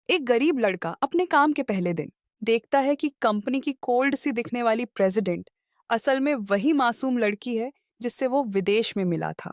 एक गरीब लड़का अपने काम के पहले दिन देखता है कि कंपनी की कोल्ड सी दिखने वाली प्रेसिडेंट असल में वही मासूम लड़की है जिससे वो विदेश में मिला था।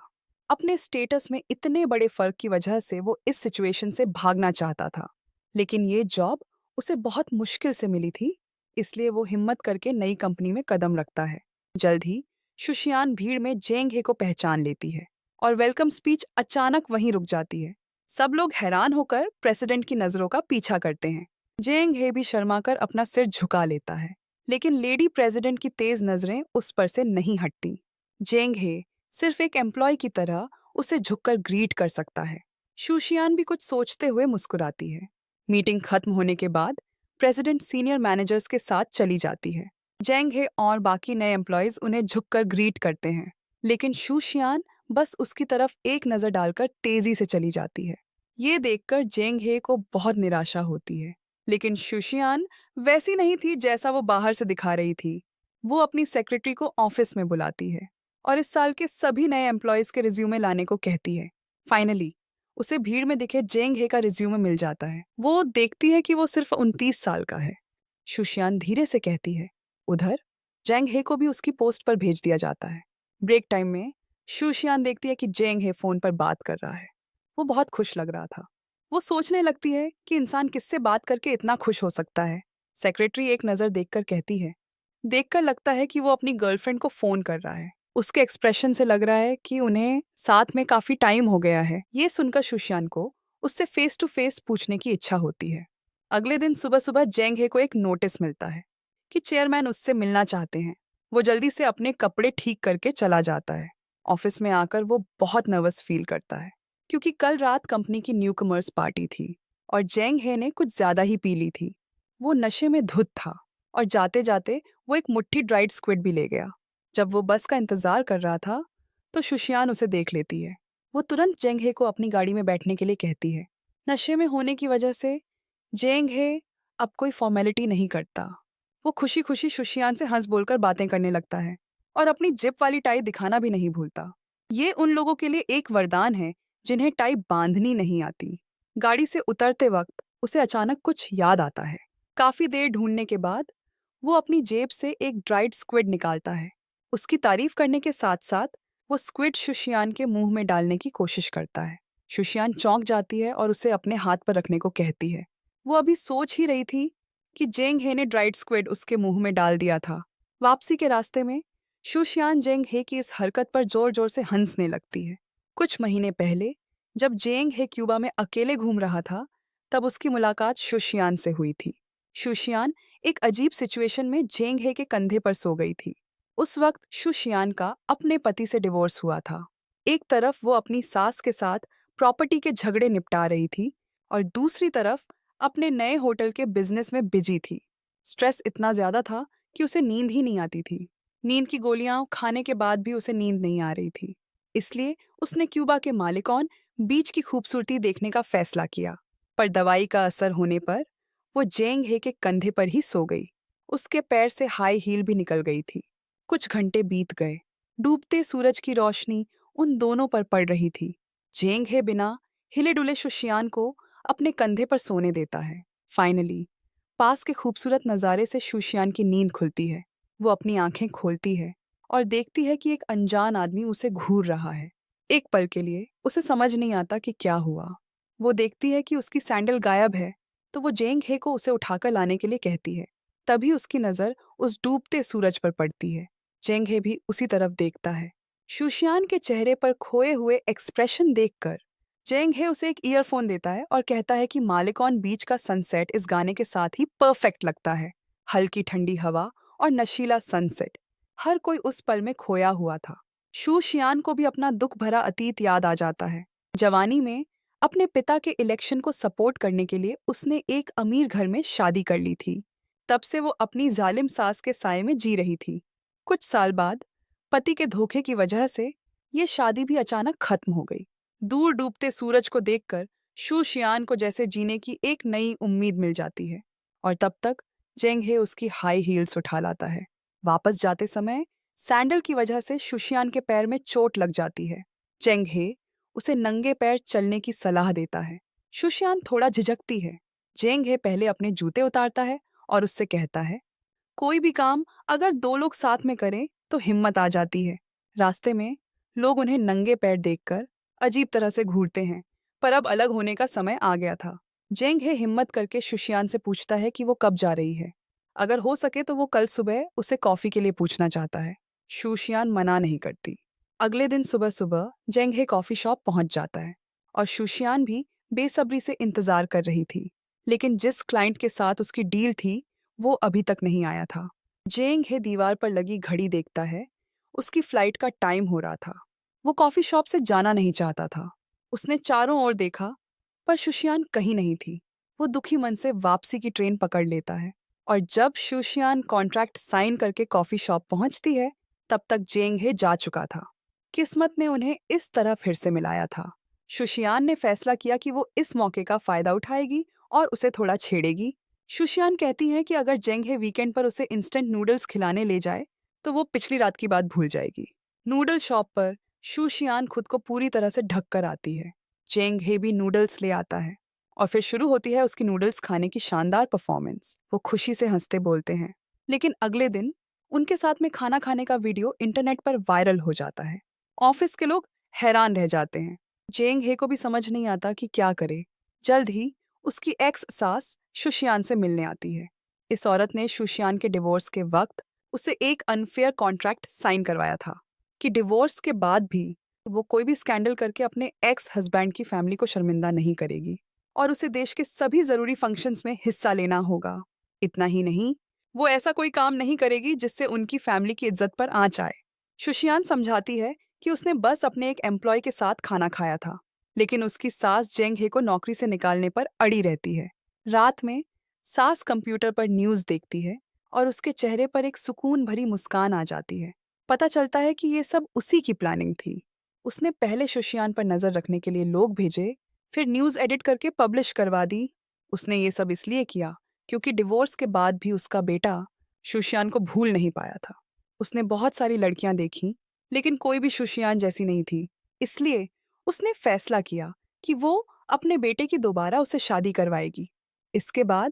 अपने स्टेटस में इतने बड़े फर्क की वजह से वो इस सिचुएशन से भागना चाहता था, लेकिन ये जॉब उसे बहुत मुश्किल से मिली थी। इसलिए वो हिम्मत करके नई कंपनी में कदम रखता है। जल्द ही शुशियान भीड़ में जेंग हे को पहचान लेती है और वेलकम स्पीच अचानक वहीं रुक जाती है। सब लोग हैरान होकर प्रेसिडेंट की नजरों का पीछा करते हैं। जेंग हे भी शर्माकर अपना सिर झुका लेता है, लेकिन लेडी प्रेसिडेंट की तेज नजरें उस पर से नहीं हटती। जेंग हे सिर्फ एक एम्प्लॉय की तरह उसे झुककर ग्रीट कर सकता है। शूशियान भी कुछ सोचते हुए मुस्कुराती है। मीटिंग खत्म होने के बाद प्रेसिडेंट सीनियर मैनेजर्स के साथ चली जाती है। जेंग हे और बाकी नए एम्प्लॉयज उन्हें झुककर ग्रीट करते हैं, लेकिन शूशियान बस उसकी तरफ एक नजर डालकर तेजी से चली जाती है। ये देखकर जेंग हे को बहुत निराशा होती है, लेकिन शुशियान वैसी नहीं थी जैसा वो बाहर से दिखा रही थी। वो अपनी सेक्रेटरी को ऑफिस में बुलाती है और इस साल के सभी नए एम्प्लॉयज के रिज्यूमे लाने को कहती है। फाइनली उसे भीड़ में दिखे जेंग हे का रिज्यूमे मिल जाता है। वो देखती है कि वो सिर्फ 29 साल का है। शुशियान धीरे से कहती है, उधर। जेंग हे को भी उसकी पोस्ट पर भेज दिया जाता है। ब्रेक टाइम में शूशियान देखती है कि जेंग हे फोन पर बात कर रहा है। वो बहुत खुश लग रहा था। वो सोचने लगती है कि इंसान किससे बात करके इतना खुश हो सकता है। सेक्रेटरी एक नज़र देखकर कहती है, देखकर लगता है कि वो अपनी गर्लफ्रेंड को फोन कर रहा है। उसके एक्सप्रेशन से लग रहा है कि उन्हें साथ में काफी टाइम हो गया है। ये सुनकर शुशियान को उससे फेस टू फेस पूछने की इच्छा होती है। अगले दिन सुबह सुबह जेंग हे को एक नोटिस मिलता है कि चेयरमैन उससे मिलना चाहते हैं। वो जल्दी से अपने कपड़े ठीक करके चला जाता है। ऑफिस में आकर वो बहुत नर्वस फील करता है, क्योंकि कल रात कंपनी की न्यू कमर्स पार्टी थी और जेंग हे ने कुछ ज्यादा ही पी ली थी। वो नशे में धुत था और जाते जाते वो एक मुट्ठी ड्राइड स्क्विड भी ले गया। जब वो बस का इंतजार कर रहा था तो शुशियान उसे देख लेती है। वो तुरंत जेंग हे को अपनी गाड़ी में बैठने के लिए कहती है। नशे में होने की वजह से जेंग हे अब कोई फॉर्मेलिटी नहीं करता। वो खुशी खुशी शुशियान से हंस बोलकर बातें करने लगता है और अपनी जिप वाली टाई दिखाना भी नहीं भूलता। ये उन लोगों के लिए एक वरदान है जिन्हें टाई बांधनी नहीं आती। गाड़ी से उतरते वक्त उसे अचानक कुछ याद आता है। काफी देर ढूंढने के बाद वो अपनी जेब से एक ड्राइड स्क्विड निकालता है। उसकी तारीफ करने के साथ साथ वो स्क्विड शुशियान के मुंह में डालने की कोशिश करता है। शुशियान चौंक जाती है और उसे अपने हाथ पर रखने को कहती है। वो अभी सोच ही रही थी कि जेंग हे ने ड्राइड स्क्विड उसके मुंह में डाल दिया था। वापसी के रास्ते में शुशियान जेंग हे की इस हरकत पर जोर जोर से हंसने लगती है। कुछ महीने पहले जब जेंग हे क्यूबा में अकेले घूम रहा था, तब उसकी मुलाकात शुशियान से हुई थी। शुशियान एक अजीब सिचुएशन में जेंग हे के कंधे पर सो गई थी। उस वक्त शुशियान का अपने पति से डिवोर्स हुआ था। एक तरफ वो अपनी सास के साथ प्रॉपर्टी के झगड़े निपटा रही थी और दूसरी तरफ अपने नए होटल के बिजनेस में बिजी थी। स्ट्रेस इतना ज्यादा था कि उसे नींद ही नहीं आती थी। नींद की गोलियां खाने के बाद भी उसे नींद नहीं आ रही थी। इसलिए उसने क्यूबा के मालिकॉन बीच की खूबसूरती देखने का फैसला किया। पर दवाई का असर होने पर वो जेंग हे के कंधे पर ही सो गई। उसके पैर से हाई हील भी निकल गई थी। कुछ घंटे बीत गए। डूबते सूरज की रोशनी उन दोनों पर पड़ रही थी। जेंग हे बिना हिले डुले शुशियान को अपने कंधे पर सोने देता है। फाइनली पास के खूबसूरत नज़ारे से शुशियान की नींद खुलती है। वो अपनी आंखें खोलती है और देखती है कि एक अनजान आदमी उसे घूर रहा है। एक पल के लिए उसे समझ नहीं आता कि क्या हुआ। वो देखती है कि उसकी सैंडल गायब है, तो वो जेंग हे को उसे उठाकर लाने के लिए कहती है। तभी उसकी नज़र उस डूबते सूरज पर पड़ती है। जेंग हे भी उसी तरफ देखता है। शुशियान के चेहरे पर खोए हुए एक्सप्रेशन देखकर जेंग हे उसे एक ईयरफोन देता है और कहता है कि मालिकॉन बीच का सनसेट इस गाने के साथ ही परफेक्ट लगता है। हल्की ठंडी हवा और नशीला सनसेट, हर कोई उस पल में खोया हुआ था। शू शियान को भी अपना दुख भरा अतीत याद आ जाता है। जवानी में अपने पिता के इलेक्शन को सपोर्ट करने के लिए उसने एक अमीर घर में शादी कर ली थी। तब से वो अपनी जालिम सास के साए में जी रही थी। कुछ साल बाद पति के धोखे की वजह से ये शादी भी अचानक खत्म हो गई। दूर डूबते सूरज को देखकर शू शियान को जैसे जीने की एक नई उम्मीद मिल जाती है। और तब तक जेंग हे उसकी हाई हील्स उठा लाता है। वापस जाते समय सैंडल की वजह से शुशियान के पैर में चोट लग जाती है। जेंग हे उसे नंगे पैर चलने की सलाह देता है। शुशियान थोड़ा झिझकती है, जेंग हे पहले अपने जूते उतारता है और उससे कहता है, कोई भी काम अगर दो लोग साथ में करें तो हिम्मत आ जाती है। रास्ते में लोग उन्हें नंगे पैर देखकर अजीब तरह से घूरते हैं, पर अब अलग होने का समय आ गया था। जेंग हे हिम्मत करके शुशियान से पूछता है कि वो कब जा रही है। अगर हो सके तो वो कल सुबह उसे कॉफी के लिए पूछना चाहता है। शुशियान मना नहीं करती। अगले दिन सुबह सुबह जेंग हे कॉफी शॉप पहुंच जाता है और शुशियान भी बेसब्री से इंतजार कर रही थी। लेकिन जिस क्लाइंट के साथ उसकी डील थी वो अभी तक नहीं आया था। जेंग हे दीवार पर लगी घड़ी देखता है। उसकी फ्लाइट का टाइम हो रहा था। वो कॉफी शॉप से जाना नहीं चाहता था। उसने चारों ओर देखा, पर शुशियान कहीं नहीं थी। वो दुखी मन से वापसी की ट्रेन पकड़ लेता है और जब शुशियान कॉन्ट्रैक्ट साइन करके कॉफी शॉप पहुंचती है, तब तक जेंग हे जा चुका था। किस्मत ने उन्हें इस तरह फिर से मिलाया था। शुशियान ने फैसला किया कि वो इस मौके का फायदा उठाएगी और उसे थोड़ा छेड़ेगी। शुशियान कहती है कि अगर जेंग हे वीकेंड पर उसे इंस्टेंट नूडल्स खिलाने ले जाए तो वो पिछली रात की बात भूल जाएगी। नूडल शॉप पर शुशियान खुद को पूरी तरह से ढक कर आती है। जेंग हे भी नूडल्स ले आता है और फिर शुरू होती है उसकी नूडल्स खाने की शानदार परफॉर्मेंस। वो खुशी से हंसते बोलते हैं। लेकिन अगले दिन उनके साथ में खाना खाने का वीडियो इंटरनेट पर वायरल हो जाता है। ऑफिस के लोग हैरान रह जाते हैं। जेंग हे को भी समझ नहीं आता कि क्या करे। जल्द ही उसकी एक्स सास शुशियान से मिलने आती है। इस औरत ने शुशियान के डिवोर्स के वक्त उसे एक अनफेयर कॉन्ट्रैक्ट साइन करवाया था कि डिवोर्स के बाद भी वो कोई भी स्कैंडल करके अपने एक्स हस्बैंड की फैमिली को शर्मिंदा नहीं करेगी और उसे देश के सभी जरूरी फंक्शंस में हिस्सा लेना होगा। इतना ही नहीं, वो ऐसा कोई काम नहीं करेगी जिससे उनकी फैमिली की इज्जत पर आंच आए। शुशियान समझाती है कि उसने बस अपने एक एम्प्लॉय के साथ खाना खाया था, लेकिन उसकी सास जेंग हे को नौकरी से निकालने पर अड़ी रहती है। रात में सास कंप्यूटर पर न्यूज़ देखती है और उसके चेहरे पर एक सुकून भरी मुस्कान आ जाती है। पता चलता है कि ये सब उसी की प्लानिंग थी। उसने पहले शुशियान पर नजर रखने के लिए लोग भेजे, फिर न्यूज़ एडिट करके पब्लिश करवा दी। उसने ये सब इसलिए किया क्योंकि डिवोर्स के बाद भी उसका बेटा शुशियान को भूल नहीं पाया था। उसने बहुत सारी लड़कियां देखी, लेकिन कोई भी शुशियान जैसी नहीं थी। इसलिए उसने फैसला किया कि वो अपने बेटे की दोबारा उसे शादी करवाएगी। इसके बाद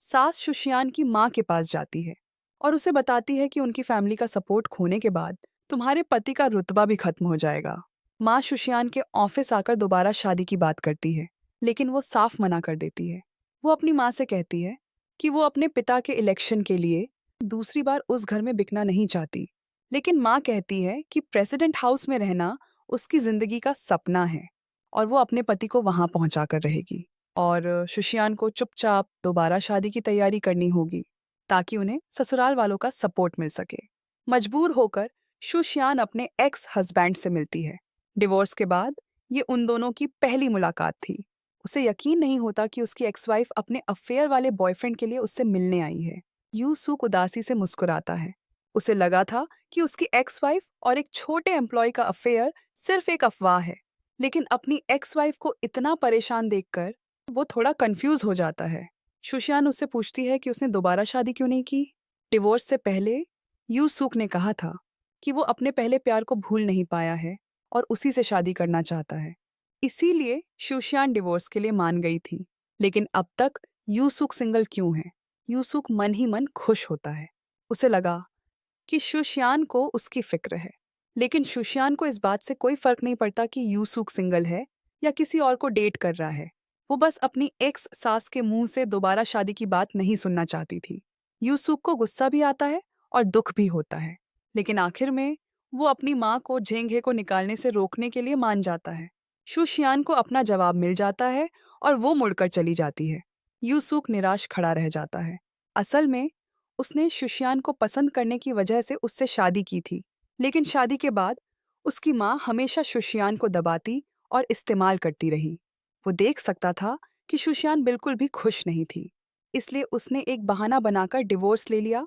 सास शुशियान की माँ के पास जाती है और उसे बताती है कि उनकी फैमिली का सपोर्ट खोने के बाद तुम्हारे पति का रुतबा भी खत्म हो जाएगा। माँ शुशियान के ऑफिस आकर दोबारा शादी की बात करती है, लेकिन वो साफ मना कर देती है। वो अपनी माँ से कहती है कि वो अपने पिता के इलेक्शन के लिए दूसरी बार उस घर में बिकना नहीं चाहती। लेकिन माँ कहती है कि प्रेसिडेंट हाउस में रहना उसकी जिंदगी का सपना है और वो अपने पति को वहां पहुंचा कर रहेगी। और शुशियान को चुपचाप दोबारा शादी की तैयारी करनी होगी ताकि उन्हें ससुराल वालों का सपोर्ट मिल सके। मजबूर होकर शुशियान अपने एक्स हस्बैंड से मिलती है। डिवोर्स के बाद ये उन दोनों की पहली मुलाकात थी। उसे यकीन नहीं होता कि उसकी एक्स वाइफ अपने अफेयर वाले बॉयफ्रेंड के लिए उससे मिलने आई है। यू सूक उदासी से मुस्कुराता है। उसे लगा था कि उसकी एक्स वाइफ और एक छोटे एम्प्लॉय का अफेयर सिर्फ एक अफवाह है, लेकिन अपनी एक्स वाइफ को इतना परेशान देखकर वो थोड़ा कंफ्यूज हो जाता है। शुशियान उससे पूछती है कि उसने दोबारा शादी क्यों नहीं की। डिवोर्स से पहले यू सूक ने कहा था कि वो अपने पहले प्यार को भूल नहीं पाया है और उसी से शादी करना चाहता है। इसीलिए शुशियान डिवोर्स के लिए मान गई थी। लेकिन अब तक यूसुक सिंगल क्यों है? यूसुक मन ही मन खुश होता है। उसे लगा कि शुशियान को उसकी फिक्र है, लेकिन शुशियान को इस बात से कोई फर्क नहीं पड़ता कि यूसुक सिंगल है या किसी और को डेट कर रहा है। वो बस अपनी एक्स सास के मुंह से दोबारा शादी की बात नहीं सुनना चाहती थी। यूसुक को गुस्सा भी आता है और दुख भी होता है, लेकिन आखिर में वो अपनी माँ को झेंगे को निकालने से रोकने के लिए मान जाता है। शुशियान को अपना जवाब मिल जाता है और वो मुड़कर चली जाती है। यूसुक निराश खड़ा रह जाता है। असल में उसने शुशियान को पसंद करने की वजह से उससे शादी की थी, लेकिन शादी के बाद उसकी माँ हमेशा शुशियान को दबाती और इस्तेमाल करती रही। वो देख सकता था कि शुशियान बिल्कुल भी खुश नहीं थी, इसलिए उसने एक बहाना बनाकर डिवोर्स ले लिया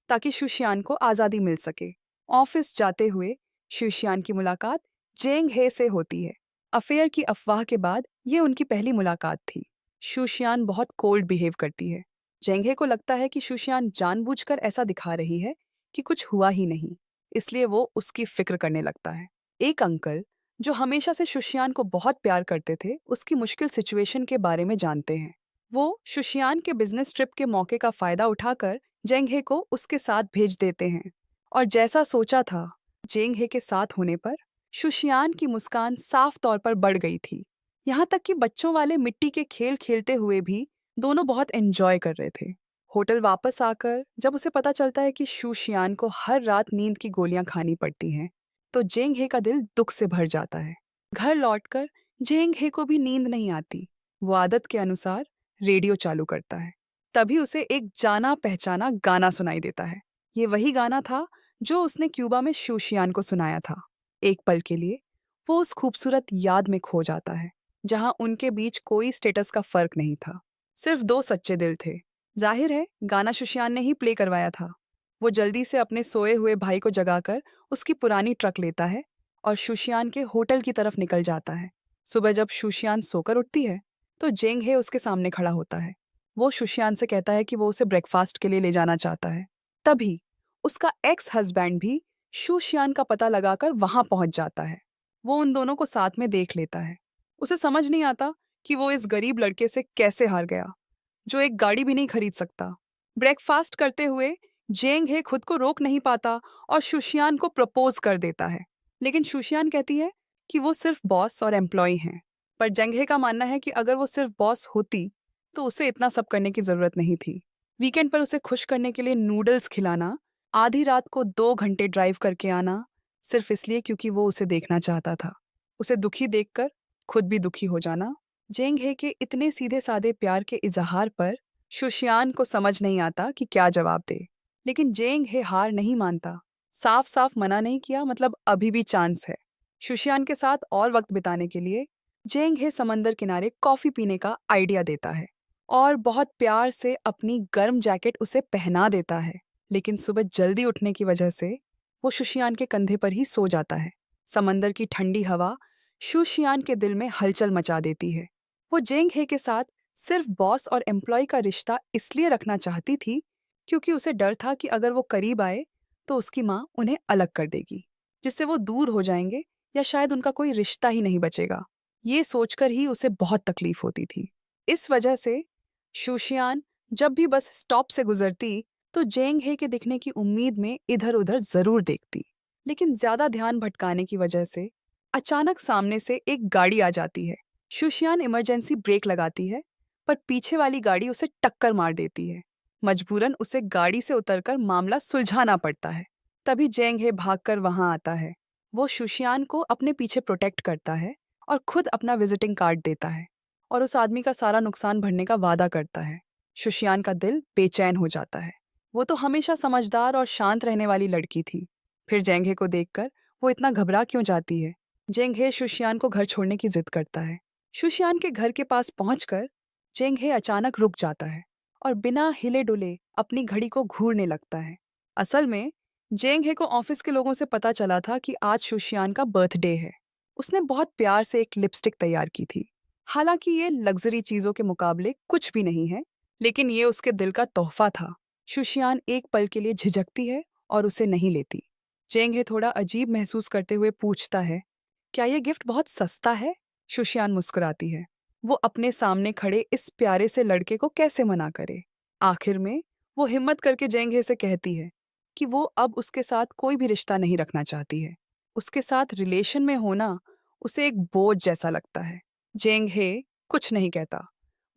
ताकि शुशियान को आज़ादी मिल सके। ऑफिस जाते हुए शुशियान की मुलाकात जेंग हे से होती है। अफेयर की अफवाह के बाद ये उनकी पहली मुलाकात थी। शुशियान बहुत कोल्ड बिहेव करती है। जेंगे को लगता है कि शुशियान जानबूझकर ऐसा दिखा रही है कि कुछ हुआ ही नहीं, इसलिए वो उसकी फिक्र करने लगता है। एक अंकल जो हमेशा से शुशियान को बहुत प्यार करते थे, उसकी मुश्किल सिचुएशन के बारे में जानते हैं। वो शुशियान के बिजनेस ट्रिप के मौके का फायदा उठाकर जेंग हे को उसके साथ भेज देते हैं। और जैसा सोचा था, जेंग हे के साथ होने पर शुशियान की मुस्कान साफ तौर पर बढ़ गई थी। यहाँ तक कि बच्चों वाले मिट्टी के खेल खेलते हुए भी दोनों बहुत एंजॉय कर रहे थे। होटल वापस आकर जब उसे पता चलता है कि शुशियान को हर रात नींद की गोलियां खानी पड़ती हैं, तो जेंग हे का दिल दुख से भर जाता है। घर लौटकर जेंग हे को भी नींद नहीं आती। वो आदत के अनुसार रेडियो चालू करता है। तभी उसे एक जाना पहचाना गाना सुनाई देता है। ये वही गाना था जो उसने क्यूबा में शूशियान को सुनाया था। एक पल के लिए वो उस खूबसूरत याद में खो जाता है, जहां उनके बीच कोई स्टेटस का फर्क नहीं था। सिर्फ दो सच्चे दिल थे। जाहिर है गाना शूशियान ने ही प्ले करवाया था। वो जल्दी से अपने सोए हुए भाई को जगाकर उसकी पुरानी ट्रक लेता है और शूशियान के होटल की तरफ निकल जाता है। सुबह जब शूशियान सोकर उठती है, तो जेंग हे उसके सामने खड़ा होता है। वो शुशियान से कहता है कि वो उसे ब्रेकफास्ट के लिए ले जाना चाहता है। तभी उसका एक्स हस्बैंड भी शुशियान का पता लगाकर वहां पहुंच जाता है। वो उन दोनों को साथ में देख लेता है। उसे समझ नहीं आता कि वो इस गरीब लड़के से कैसे हार गया, जो एक गाड़ी भी नहीं खरीद सकता। ब्रेकफास्ट करते हुए जेंग हे खुद को रोक नहीं पाता और शुशियान को प्रपोज कर देता है। लेकिन शुशियान कहती है कि वो सिर्फ बॉस और एम्प्लॉय हैं। पर जेंग हे का मानना है कि अगर वो सिर्फ बॉस होती तो उसे इतना सब करने की जरूरत नहीं थी। वीकेंड पर उसे खुश करने के लिए नूडल्स खिलाना, आधी रात को 2 घंटे ड्राइव करके आना, सिर्फ इसलिए क्योंकि वो उसे देखना चाहता था। उसे दुखी देखकर खुद भी दुखी हो जाना। जेंग हे के इतने सीधे साधे प्यार के इजहार पर शुशियान को समझ नहीं आता कि क्या जवाब दे। लेकिन जेंग हे हार नहीं मानता। साफ साफ मना नहीं किया, मतलब अभी भी चांस है। शुशियान के साथ और वक्त बिताने के लिए जेंग हे समंदर किनारे कॉफी पीने का आइडिया देता है और बहुत प्यार से अपनी गर्म जैकेट उसे पहना देता है। लेकिन सुबह जल्दी उठने की वजह से वो शुशियान के कंधे पर ही सो जाता है। समंदर की ठंडी हवा शुशियान के दिल में हलचल मचा देती है। वो जेंग हे के साथ सिर्फ बॉस और एम्प्लॉय का रिश्ता इसलिए रखना चाहती थी क्योंकि उसे डर था कि अगर वो करीब आए तो उसकी माँ उन्हें अलग कर देगी, जिससे वो दूर हो जाएंगे या शायद उनका कोई रिश्ता ही नहीं बचेगा। ये सोचकर ही उसे बहुत तकलीफ होती थी। इस वजह से शुशियान जब भी बस स्टॉप से गुजरती तो जेंग हे के दिखने की उम्मीद में इधर उधर जरूर देखती। लेकिन ज्यादा ध्यान भटकाने की वजह से अचानक सामने से एक गाड़ी आ जाती है। शुशियान इमरजेंसी ब्रेक लगाती है, पर पीछे वाली गाड़ी उसे टक्कर मार देती है। मजबूरन उसे गाड़ी से उतरकर मामला सुलझाना पड़ता है। तभी जेंग हे भागकर वहां आता है। वो शुशियान को अपने पीछे प्रोटेक्ट करता है और खुद अपना विजिटिंग कार्ड देता है और उस आदमी का सारा नुकसान भरने का वादा करता है। शुशियान का दिल बेचैन हो जाता है। वो तो हमेशा समझदार और शांत रहने वाली लड़की थी। फिर जेंगे को देखकर वो इतना घबरा क्यों जाती है? जेंगे शुशियान को घर छोड़ने की जिद करता है। शुशियान के घर के पास पहुंचकर जेंगे अचानक रुक जाता है और बिना हिले डुले अपनी घड़ी को घूरने लगता है। असल में जेंगे को ऑफिस के लोगों से पता चला था कि आज शुशियान का बर्थडे है। उसने बहुत प्यार से एक लिपस्टिक तैयार की थी। हालांकि ये लग्जरी चीजों के मुकाबले कुछ भी नहीं है, लेकिन ये उसके दिल का तोहफा था। शुशियान एक पल के लिए झिझकती है और उसे नहीं लेती। जेंगे थोड़ा अजीब महसूस करते हुए पूछता है, क्या ये गिफ्ट बहुत सस्ता है? शुशियान मुस्कुराती है। वो अपने सामने खड़े इस प्यारे से लड़के को कैसे मना करे। आखिर में वो हिम्मत करके जेंगे से कहती है कि वो अब उसके साथ कोई भी रिश्ता नहीं रखना चाहती है। उसके साथ रिलेशन में होना उसे एक बोझ जैसा लगता है। जेंग हे कुछ नहीं कहता,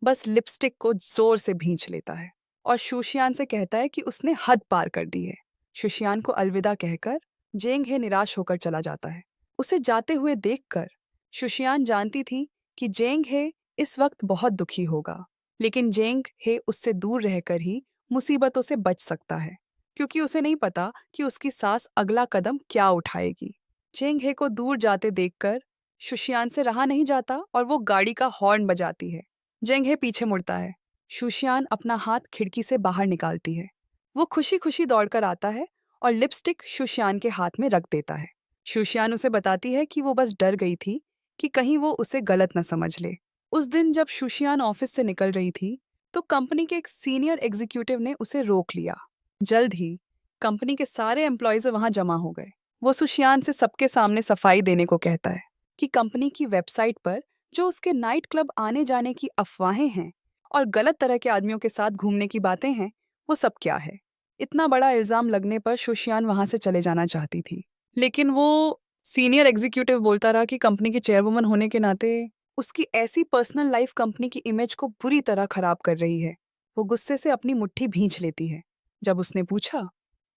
बस लिपस्टिक को जोर से भींच लेता है और शुशियान से कहता है कि उसने हद पार कर दी है। शुशियान को अलविदा कहकर जेंग हे निराश होकर चला जाता है। उसे जाते हुए देखकर शुशियान जानती थी कि जेंग हे इस वक्त बहुत दुखी होगा, लेकिन जेंग हे उससे दूर रहकर ही मुसीबतों से बच सकता है, क्योंकि उसे नहीं पता कि उसकी सास अगला कदम क्या उठाएगी। जेंग हे को दूर जाते देखकर शुशियान से रहा नहीं जाता और वो गाड़ी का हॉर्न बजाती है। जेंग हे पीछे मुड़ता है। शुशियान अपना हाथ खिड़की से बाहर निकालती है। वो खुशी खुशी दौड़कर आता है और लिपस्टिक शुशियान के हाथ में रख देता है। शुशियान उसे बताती है कि वो बस डर गई थी कि कहीं वो उसे गलत न समझ ले। उस दिन जब शुशियान ऑफिस से निकल रही थी, तो कंपनी के एक सीनियर एग्जीक्यूटिव ने उसे रोक लिया। जल्द ही कंपनी के सारे एम्प्लॉयज वहां जमा हो गए। वो सुशियान से सबके सामने सफाई देने को कहता है कि कंपनी की वेबसाइट पर जो उसके नाइट क्लब आने जाने की अफवाहें हैं और गलत तरह के आदमियों के साथ घूमने की बातें हैं, वो सब क्या है? इतना बड़ा इल्जाम लगने पर शुशियान वहां से चले जाना चाहती थी, लेकिन वो सीनियर एग्जीक्यूटिव बोलता रहा कि कंपनी की चेयरवुमन होने के नाते उसकी ऐसी पर्सनल लाइफ कंपनी की इमेज को बुरी तरह खराब कर रही है। वो गुस्से से अपनी मुट्ठी भींच लेती है। जब उसने पूछा,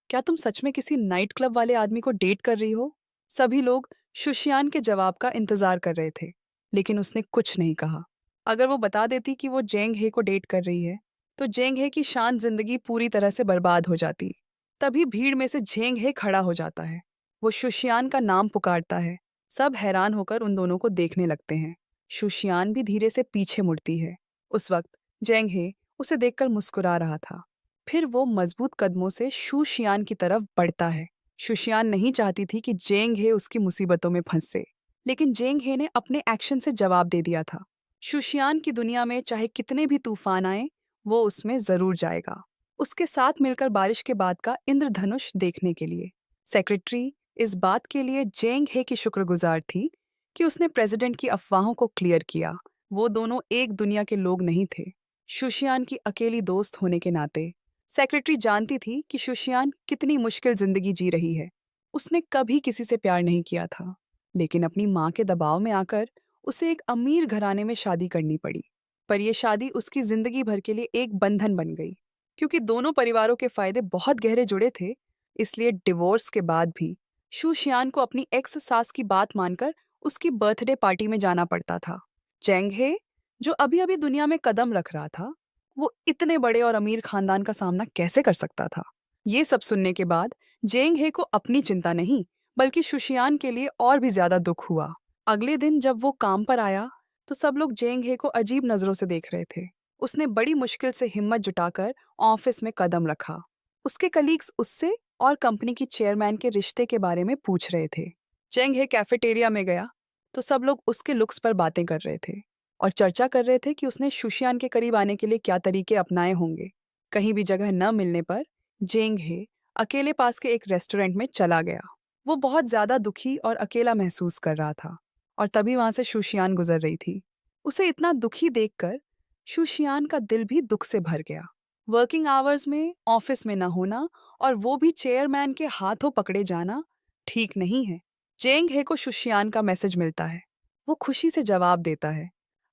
क्या तुम सच में किसी नाइट क्लब वाले आदमी को डेट कर रही हो? सभी लोग शुशियान के जवाब का इंतजार कर रहे थे, लेकिन उसने कुछ नहीं कहा। अगर वो बता देती कि वो जेंग हे को डेट कर रही है, तो जेंग हे की शांत जिंदगी पूरी तरह से बर्बाद हो जाती। तभी भीड़ में से जेंग हे खड़ा हो जाता है। वो शुशियान का नाम पुकारता है। सब हैरान होकर उन दोनों को देखने लगते हैं। शुशियान भी धीरे से पीछे मुड़ती है। उस वक्त जेंग हे उसे देखकर मुस्कुरा रहा था। फिर वो मजबूत कदमों से शुशियान की तरफ बढ़ता है। शुशियान नहीं चाहती थी कि जेंग हे उसकी मुसीबतों में फंसे, लेकिन जेंग हे ने अपने एक्शन से जवाब दे दिया था। शुशियान की दुनिया में चाहे कितने भी तूफान आए, वो उसमें जरूर जाएगा, उसके साथ मिलकर बारिश के बाद का इंद्रधनुष देखने के लिए। सेक्रेटरी इस बात के लिए जेंग हे की शुक्रगुजार थी कि उसने प्रेसिडेंट की अफवाहों को क्लियर किया। वो दोनों एक दुनिया के लोग नहीं थे। शुशियान की अकेली दोस्त होने के नाते सेक्रेटरी जानती थी कि शुशियान कितनी मुश्किल जिंदगी जी रही है। उसने कभी किसी से प्यार नहीं किया था, लेकिन अपनी माँ के दबाव में आकर उसे एक अमीर घराने में शादी करनी पड़ी। पर यह शादी उसकी जिंदगी भर के लिए एक बंधन बन गई। क्योंकि दोनों परिवारों के फायदे बहुत गहरे जुड़े थे, इसलिए डिवोर्स के बाद भी शुशियान को अपनी एक्स सास की बात मानकर उसकी बर्थडे पार्टी में जाना पड़ता था। जेंग हे, जो अभी अभी दुनिया में कदम रख रहा था, वो इतने बड़े और अमीर खानदान का सामना कैसे कर सकता था? ये सब सुनने के बाद जेंग हे को अपनी चिंता नहीं, बल्कि शुशियान के लिए और भी ज्यादा दुख हुआ। अगले दिन जब वो काम पर आया, तो सब लोग जेंग हे को अजीब नजरों से देख रहे थे। उसने बड़ी मुश्किल से हिम्मत जुटाकर ऑफिस में कदम रखा। उसके कलीग्स उससे और कंपनी की चेयरमैन के रिश्ते के बारे में पूछ रहे थे। जेंग हे कैफेटेरिया में गया, तो सब लोग उसके लुक्स पर बातें कर रहे थे और चर्चा कर रहे थे कि उसने शुशियान के करीब आने के लिए क्या तरीके अपनाए होंगे। कहीं भी जगह न मिलने पर जेंग हे अकेले पास के एक रेस्टोरेंट में चला गया। वो बहुत ज्यादा दुखी और अकेला महसूस कर रहा था, और तभी वहां से शुशियान गुजर रही थी। उसे इतना दुखी देखकर शुशियान का दिल भी दुख से भर गया। वर्किंग आवर्स में ऑफिस में न होना, और वो भी चेयरमैन के हाथों पकड़े जाना, ठीक नहीं है। जेंग हे को शुशियान का मैसेज मिलता है। वो खुशी से जवाब देता है,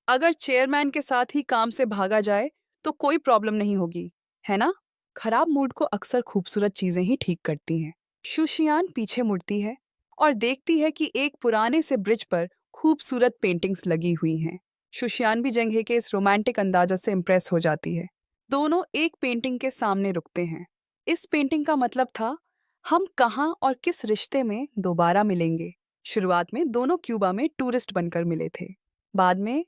अगर चेयरमैन के साथ ही काम से भागा जाए तो कोई प्रॉब्लम नहीं होगी, है ना? खराब मूड को अक्सर खूबसूरत चीजें ही ठीक करती हैं। शुशियान पीछे मुड़ती है और देखती है कि एक पुराने से ब्रिज पर खूबसूरत पेंटिंग्स लगी हुई हैं। शुशियान भी जंघे के इस रोमांटिक अंदाजा से इम्प्रेस हो जाती है। दोनों एक पेंटिंग के सामने रुकते हैं। इस पेंटिंग का मतलब था, हम कहाँ और किस रिश्ते में दोबारा मिलेंगे। शुरुआत में दोनों क्यूबा में टूरिस्ट बनकर मिले थे। बाद में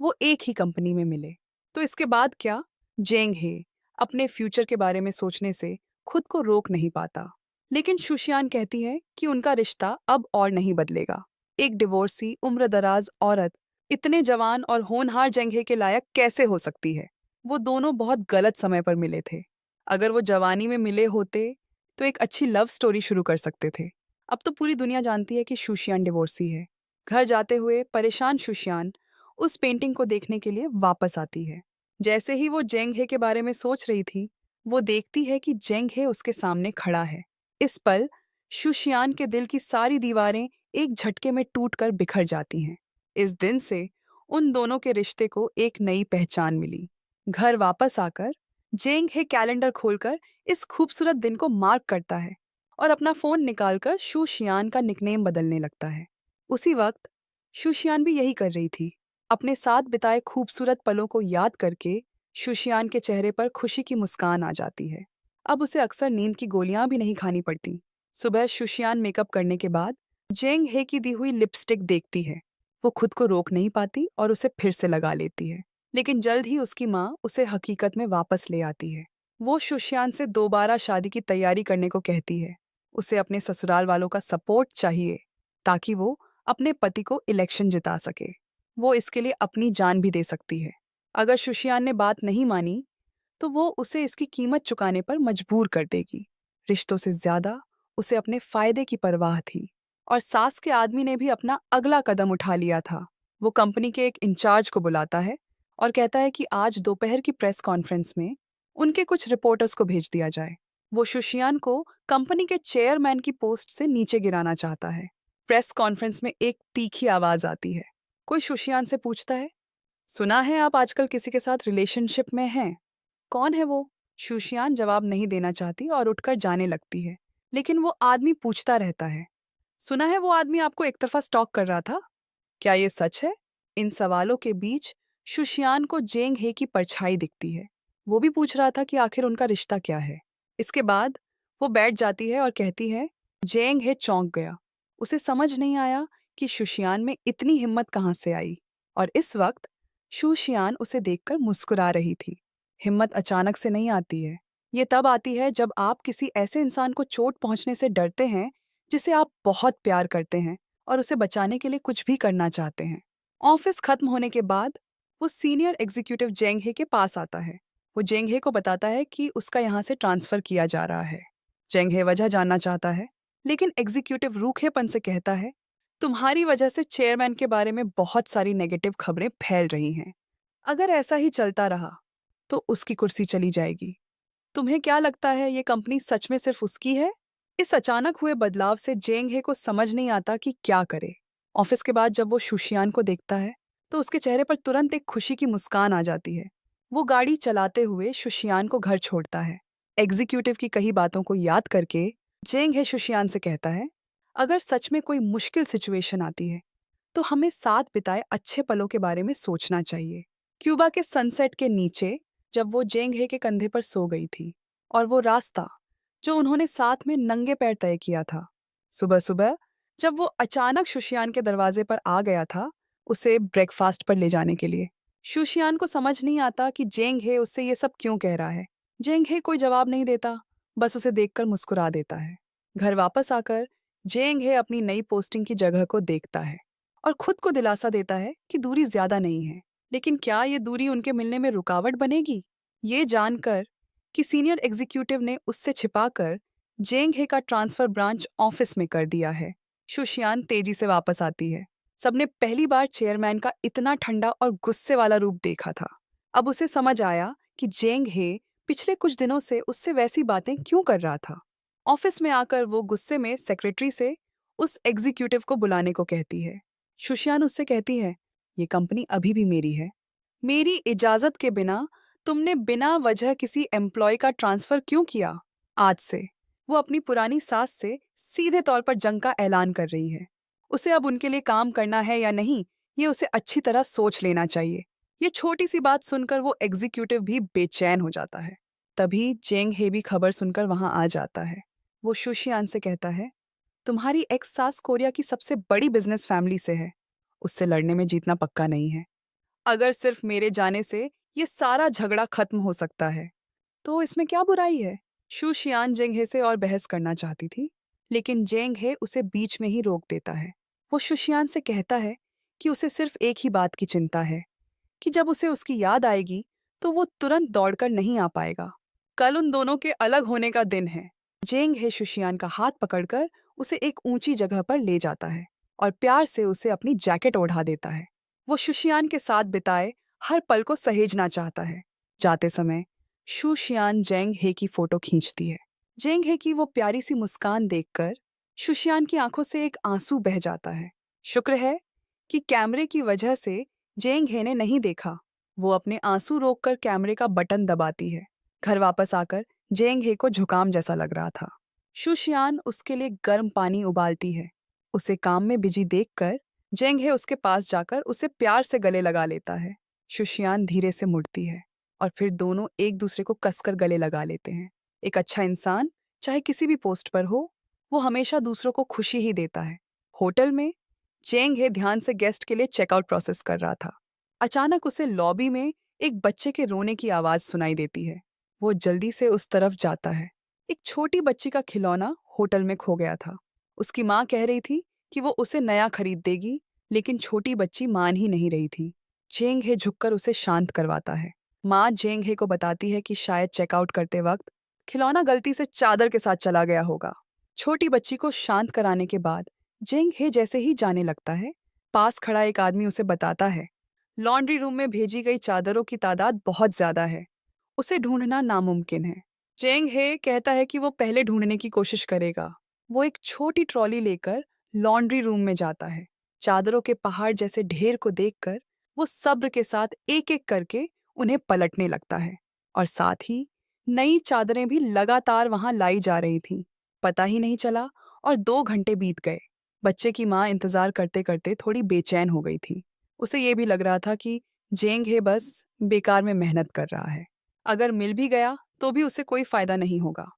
वो एक ही कंपनी में मिले। तो इसके बाद क्या? जेंग हे अपने फ्यूचर के बारे में सोचने से खुद को रोक नहीं पाता। लेकिन शुशियान कहती है कि उनका रिश्ता अब और नहीं बदलेगा। एक डिवोर्सी उम्रदराज औरत इतने जवान और होनहार जेंग हे के लायक कैसे हो सकती है? वो दोनों बहुत गलत समय पर मिले थे। अगर वो जवानी में मिले होते तो एक अच्छी लव स्टोरी शुरू कर सकते थे। अब तो पूरी दुनिया जानती है कि शुशियान डिवोर्सी है। घर जाते हुए परेशान शुशियान उस पेंटिंग को देखने के लिए वापस आती है। जैसे ही वो जेंग हे के बारे में सोच रही थी, वो देखती है कि जेंग हे उसके सामने खड़ा है। इस पल शुशियान के दिल की सारी दीवारें एक झटके में टूटकर बिखर जाती हैं। इस दिन से उन दोनों के रिश्ते को एक नई पहचान मिली। घर वापस आकर जेंग हे कैलेंडर खोलकर इस खूबसूरत दिन को मार्क करता है और अपना फोन निकालकर शुशियान का निकनेम बदलने लगता है। उसी वक्त शुशियान भी यही कर रही थी। अपने साथ बिताए खूबसूरत पलों को याद करके शुशियान के चेहरे पर खुशी की मुस्कान आ जाती है। अब उसे अक्सर नींद की गोलियां भी नहीं खानी पड़ती। सुबह शुशियान मेकअप करने के बाद जेंग हे की दी हुई लिपस्टिक देखती है। वो खुद को रोक नहीं पाती और उसे फिर से लगा लेती है। लेकिन जल्द ही उसकी माँ उसे हकीकत में वापस ले आती है। वो शुशियान से दोबारा शादी की तैयारी करने को कहती है। उसे अपने ससुराल वालों का सपोर्ट चाहिए, ताकि वो अपने पति को इलेक्शन जिता सके। वो इसके लिए अपनी जान भी दे सकती है। अगर शुशियान ने बात नहीं मानी, तो वो उसे इसकी कीमत चुकाने पर मजबूर कर देगी। रिश्तों से ज्यादा उसे अपने फायदे की परवाह थी, और सास के आदमी ने भी अपना अगला कदम उठा लिया था। वो कंपनी के एक इंचार्ज को बुलाता है और कहता है कि आज दोपहर की प्रेस कॉन्फ्रेंस में उनके कुछ रिपोर्टर्स को भेज दिया जाए। वो शुशियान को कंपनी के चेयरमैन की पोस्ट से नीचे गिराना चाहता है। प्रेस कॉन्फ्रेंस में एक तीखी आवाज आती है। कोई शुशियान से पूछता है, सुना है आप आजकल किसी के साथ रिलेशनशिप में हैं? कौन है वो? शुशियान जवाब नहीं देना चाहती और उठकर जाने लगती है। लेकिन वो आदमी पूछता रहता है, सुना है वो आदमी आपको एक तरफा स्टॉक कर रहा था? क्या ये सच है? इन सवालों के बीच शुशियान को जेंग हे की परछाई दिखती है। वो भी पूछ रहा था कि आखिर उनका रिश्ता क्या है। इसके बाद वो बैठ जाती है और कहती है, जेंग हे चौंक गया। उसे समझ नहीं आया कि शुशियान में इतनी हिम्मत कहाँ से आई। और इस वक्त शुशियान उसे देखकर मुस्कुरा रही थी। हिम्मत अचानक से नहीं आती है। ये तब आती है जब आप किसी ऐसे इंसान को चोट पहुंचने से डरते हैं जिसे आप बहुत प्यार करते हैं और उसे बचाने के लिए कुछ भी करना चाहते हैं। ऑफिस खत्म होने के बाद वो सीनियर एग्जीक्यूटिव जेंग हे के पास आता है। वो जेंग हे को बताता है कि उसका यहाँ से ट्रांसफर किया जा रहा है। जेंग हे वजह जानना चाहता है, लेकिन एग्जीक्यूटिव रूखेपन से कहता है, तुम्हारी वजह से चेयरमैन के बारे में बहुत सारी नेगेटिव खबरें फैल रही हैं। अगर ऐसा ही चलता रहा तो उसकी कुर्सी चली जाएगी। तुम्हें क्या लगता है ये कंपनी सच में सिर्फ उसकी है? इस अचानक हुए बदलाव से जेंग हे को समझ नहीं आता कि क्या करे। ऑफिस के बाद जब वो शुशियान को देखता है तो उसके चेहरे पर तुरंत एक खुशी की मुस्कान आ जाती है। वो गाड़ी चलाते हुए शुशियान को घर छोड़ता है। एग्जीक्यूटिव की कही बातों को याद करके जेंग हे शुशियान से कहता है, अगर सच में कोई मुश्किल सिचुएशन आती है तो हमें साथ बिताए अच्छे पलों के बारे में सोचना चाहिए। क्यूबा के सनसेट के नीचे जब वो जेंग हे के कंधे पर सो गई थी और वो रास्ता जो उन्होंने साथ में नंगे पैर तय किया था, सुबह सुबह जब वो अचानक शुशियान के दरवाजे पर आ गया था उसे ब्रेकफास्ट पर ले जाने के लिए। शुशियान को समझ नहीं आता कि जेंग हे उससे ये सब क्यों कह रहा है। जेंग हे कोई जवाब नहीं देता, बस उसे देखकर मुस्कुरा देता है। घर वापस आकर जेंग हे अपनी नई पोस्टिंग की जगह को देखता है और खुद को दिलासा देता है कि दूरी ज्यादा नहीं है। लेकिन क्या ये दूरी उनके मिलने में रुकावट बनेगी? ये जानकर कि सीनियर एग्जीक्यूटिव ने उससे छिपाकर जेंग हे का ट्रांसफर ब्रांच ऑफिस में कर दिया है, शुशियान तेजी से वापस आती है। सबने पहली बार चेयरमैन का इतना ठंडा और गुस्से वाला रूप देखा था। अब उसे समझ आया कि जेंग हे पिछले कुछ दिनों से उससे वैसी बातें क्यों कर रहा था। ऑफिस में आकर वो गुस्से में सेक्रेटरी से उस एग्जीक्यूटिव को बुलाने को कहती है। शुशियान उससे कहती है, ये कंपनी अभी भी मेरी है। मेरी इजाजत के बिना तुमने बिना वजह किसी एम्प्लॉय का ट्रांसफर क्यों किया? आज से वो अपनी पुरानी सास से सीधे तौर पर जंग का ऐलान कर रही है। उसे अब उनके लिए काम करना है या नहीं, ये उसे अच्छी तरह सोच लेना चाहिए। ये छोटी सी बात सुनकर वो एग्जीक्यूटिव भी बेचैन हो जाता है। तभी जेंग हे भी खबर सुनकर वहां आ जाता है। वो शुशियान से कहता है, तुम्हारी एक्स सास कोरिया की सबसे बड़ी बिजनेस फैमिली से है। उससे लड़ने में जीतना पक्का नहीं है। अगर सिर्फ मेरे जाने से ये सारा झगड़ा खत्म हो सकता है तो इसमें क्या बुराई है? शू शियान जेंगहे से और बहस करना चाहती थी, लेकिन जेंगहे उसे बीच में ही रोक देता है। वो शुशियान से कहता है कि उसे सिर्फ एक ही बात की चिंता है कि जब उसे उसकी याद आएगी तो वो तुरंत दौड़कर नहीं आ पाएगा। कल उन दोनों के अलग होने का दिन है। जेंगहे शुशियान का हाथ पकड़कर उसे एक ऊंची जगह पर ले जाता है और प्यार से उसे अपनी जैकेट ओढ़ा देता है। वो शुशियान के साथ बिताए हर पल को सहेजना चाहता है। जाते समय शू शियान जेंग हे की फोटो खींचती है। जेंग हे की वो प्यारी सी मुस्कान देखकर शुशियान की आंखों से एक आंसू बह जाता है। शुक्र है कि कैमरे की वजह से जेंग हे ने नहीं देखा। वो अपने आंसू रोककर कैमरे का बटन दबाती है। घर वापस आकर जेंग हे को जुकाम जैसा लग रहा था। शुशियान उसके लिए गर्म पानी उबालती है। उसे काम में बिजी देखकर जेंग हे उसके पास जाकर उसे प्यार से गले लगा लेता है। शुशियान धीरे से मुड़ती है और फिर दोनों एक दूसरे को कसकर गले लगा लेते हैं। एक अच्छा इंसान चाहे किसी भी पोस्ट पर हो, वो हमेशा दूसरों को खुशी ही देता है। होटल में जेंग हे ध्यान से गेस्ट के लिए चेकआउट प्रोसेस कर रहा था। अचानक उसे लॉबी में एक बच्चे के रोने की आवाज सुनाई देती है। वो जल्दी से उस तरफ जाता है। एक छोटी बच्ची का खिलौना होटल में खो गया था। उसकी माँ कह रही थी कि वो उसे नया खरीद देगी, लेकिन छोटी बच्ची मान ही नहीं रही थी। जेंग हे झुककर उसे शांत करवाता है। माँ जेंग हे को बताती है कि शायद चेकआउट करते वक्त खिलौना गलती से चादर के साथ चला गया होगा। छोटी बच्ची को शांत कराने के बाद जेंग हे जैसे ही जाने लगता है, पास खड़ा एक आदमी उसे बताता है, लॉन्ड्री रूम में भेजी गई चादरों की तादाद बहुत ज्यादा है। उसे ढूंढना नामुमकिन है। जेंग हे कहता है कि वो पहले ढूंढने की कोशिश करेगा। वो एक छोटी ट्रॉली लेकर लॉन्ड्री रूम में जाता है। चादरों के पहाड़ जैसे ढेर को देखकर वो सब्र के साथ एक एक करके उन्हें पलटने लगता है। और साथ ही नई चादरें भी लगातार वहां लाई जा रही थीं। पता ही नहीं चला और 2 घंटे बीत गए। बच्चे की माँ इंतजार करते करते थोड़ी बेचैन हो गई थी। उसे ये भी लग रहा था कि जेंग हे बस बेकार में मेहनत कर रहा है। अगर मिल भी गया तो भी उसे कोई फायदा नहीं होगा।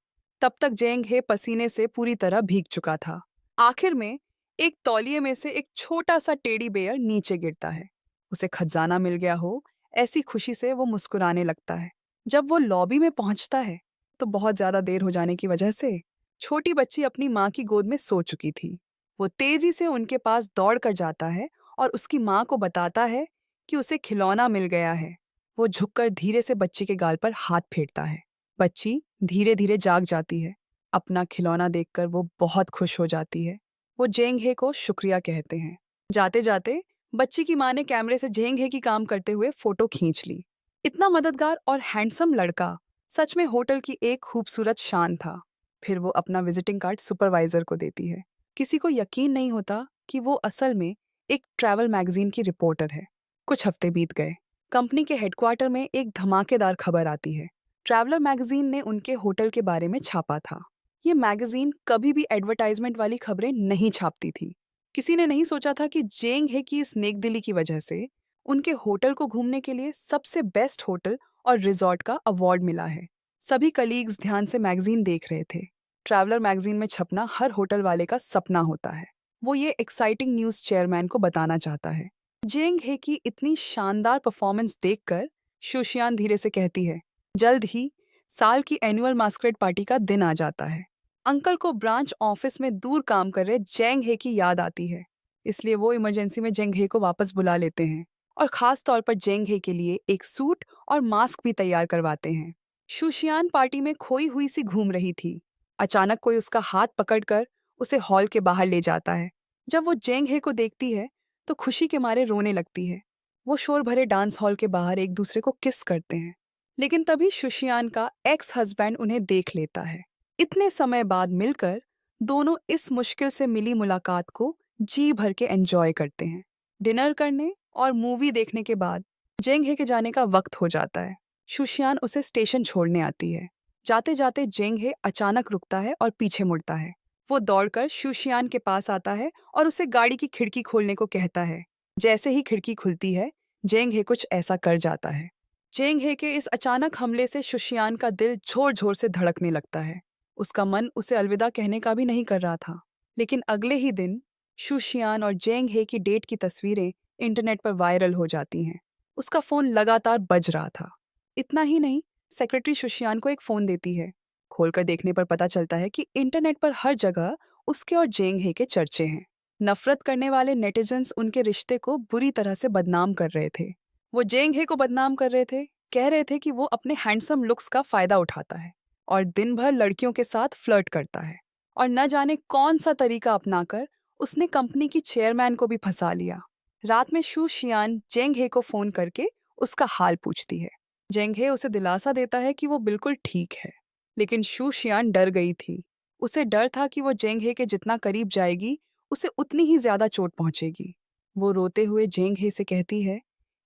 तब तक जेंग हे पसीने से पूरी तरह भीग चुका था। आखिर में एक तौलिए में से एक छोटा सा टेडी बेयर नीचे गिरता है। उसे खजाना मिल गया हो, ऐसी खुशी से वो मुस्कुराने लगता है। जब वो लॉबी में पहुंचता है तो बहुत ज्यादा देर हो जाने की वजह से छोटी बच्ची अपनी माँ की गोद में सो चुकी थी। वो तेजी से उनके पास दौड़ कर जाता है और उसकी माँ को बताता है कि उसे खिलौना मिल गया है। वो झुककर धीरे से बच्ची के गाल पर हाथ फेरता है। बच्ची धीरे धीरे जाग जाती है। अपना खिलौना देखकर वो बहुत खुश हो जाती है। वो जेंग हे को शुक्रिया कहते हैं। जाते जाते बच्ची की माँ ने कैमरे से जेंग हे की काम करते हुए फोटो खींच ली। इतना मददगार और हैंडसम लड़का सच में होटल की एक खूबसूरत शान था। फिर वो अपना विजिटिंग कार्ड सुपरवाइजर को देती है। किसी को यकीन नहीं होता कि वो असल में एक ट्रैवल मैगजीन की रिपोर्टर है। कुछ हफ्ते बीत गए। कंपनी के हेडक्वार्टर में एक धमाकेदार खबर आती है। ट्रैवलर मैगजीन ने उनके होटल के बारे में छापा था। ये मैगजीन कभी भी एडवर्टाइजमेंट वाली खबरें नहीं छापती थी। किसी ने नहीं सोचा था कि जेंग हे की इस नेकदिली की वजह से उनके होटल को घूमने के लिए सबसे बेस्ट होटल और रिजॉर्ट का अवार्ड मिला है। सभी कलीग्स ध्यान से मैगजीन देख रहे थे। ट्रैवलर मैगजीन में छपना हर होटल वाले का सपना होता है। वो ये एक्साइटिंग न्यूज़ चेयरमैन को बताना चाहता है। जेंग हे की इतनी शानदार परफॉर्मेंस देखकर शुशियान धीरे से कहती है, जल्द ही साल की एनुअल मास्करेड पार्टी का दिन आ जाता है। अंकल को ब्रांच ऑफिस में दूर काम कर रहे जेंग हे की याद आती है। इसलिए वो इमरजेंसी में जेंग हे को वापस बुला लेते हैं और खास तौर पर जेंग हे के लिए एक सूट और मास्क भी तैयार करवाते हैं। शुशियान पार्टी में खोई हुई सी घूम रही थी। अचानक कोई उसका हाथ पकड़कर उसे हॉल के बाहर ले जाता है। जब वो जेंग हे को देखती है तो खुशी के मारे रोने लगती है। वो शोर भरे डांस हॉल के बाहर एक दूसरे को किस करते हैं। लेकिन तभी शुशियान का एक्स हस्बैंड उन्हें देख लेता है। इतने समय बाद मिलकर दोनों इस मुश्किल से मिली मुलाकात को जी भर के एंजॉय करते हैं। डिनर करने और मूवी देखने के बाद जेंग हे के जाने का वक्त हो जाता है। शुशियान उसे स्टेशन छोड़ने आती है। जाते जाते जेंग हे अचानक रुकता है और पीछे मुड़ता है। वो दौड़कर शुशियान के पास आता है और उसे गाड़ी की खिड़की खोलने को कहता है। जैसे ही खिड़की खुलती है, जेंग हे कुछ ऐसा कर जाता है। जेंग हे के इस अचानक हमले से शुशियान का दिल जोर जोर से धड़कने लगता है। उसका मन उसे अलविदा कहने का भी नहीं कर रहा था। लेकिन अगले ही दिन शुशियान और जेंग हे की डेट की तस्वीरें इंटरनेट पर वायरल हो जाती हैं। उसका फोन लगातार बज रहा था। इतना ही नहीं, सेक्रेटरी शुशियान को एक फोन देती है। खोलकर देखने पर पता चलता है कि इंटरनेट पर हर जगह उसके और जेंग हे के चर्चे हैं। नफरत करने वाले नेटिजन्स उनके रिश्ते को बुरी तरह से बदनाम कर रहे थे। वो जेंग हे को बदनाम कर रहे थे, कह रहे थे कि वो अपने हैंडसम लुक्स का फायदा उठाता है और दिन भर लड़कियों के साथ फ्लर्ट करता है। और न जाने कौन सा तरीका अपनाकर उसने कंपनी की चेयरमैन को भी फंसा लिया। रात में शू शियान जेंग हे को फोन करके उसका हाल पूछती है। जेंग हे उसे दिलासा देता है कि वो बिल्कुल ठीक है। लेकिन शू शियान डर गई थी। उसे डर था कि वो जेंग हे के जितना करीब जाएगी, उसे उतनी ही ज्यादा चोट पहुंचेगी। वो रोते हुए जेंग हे से कहती है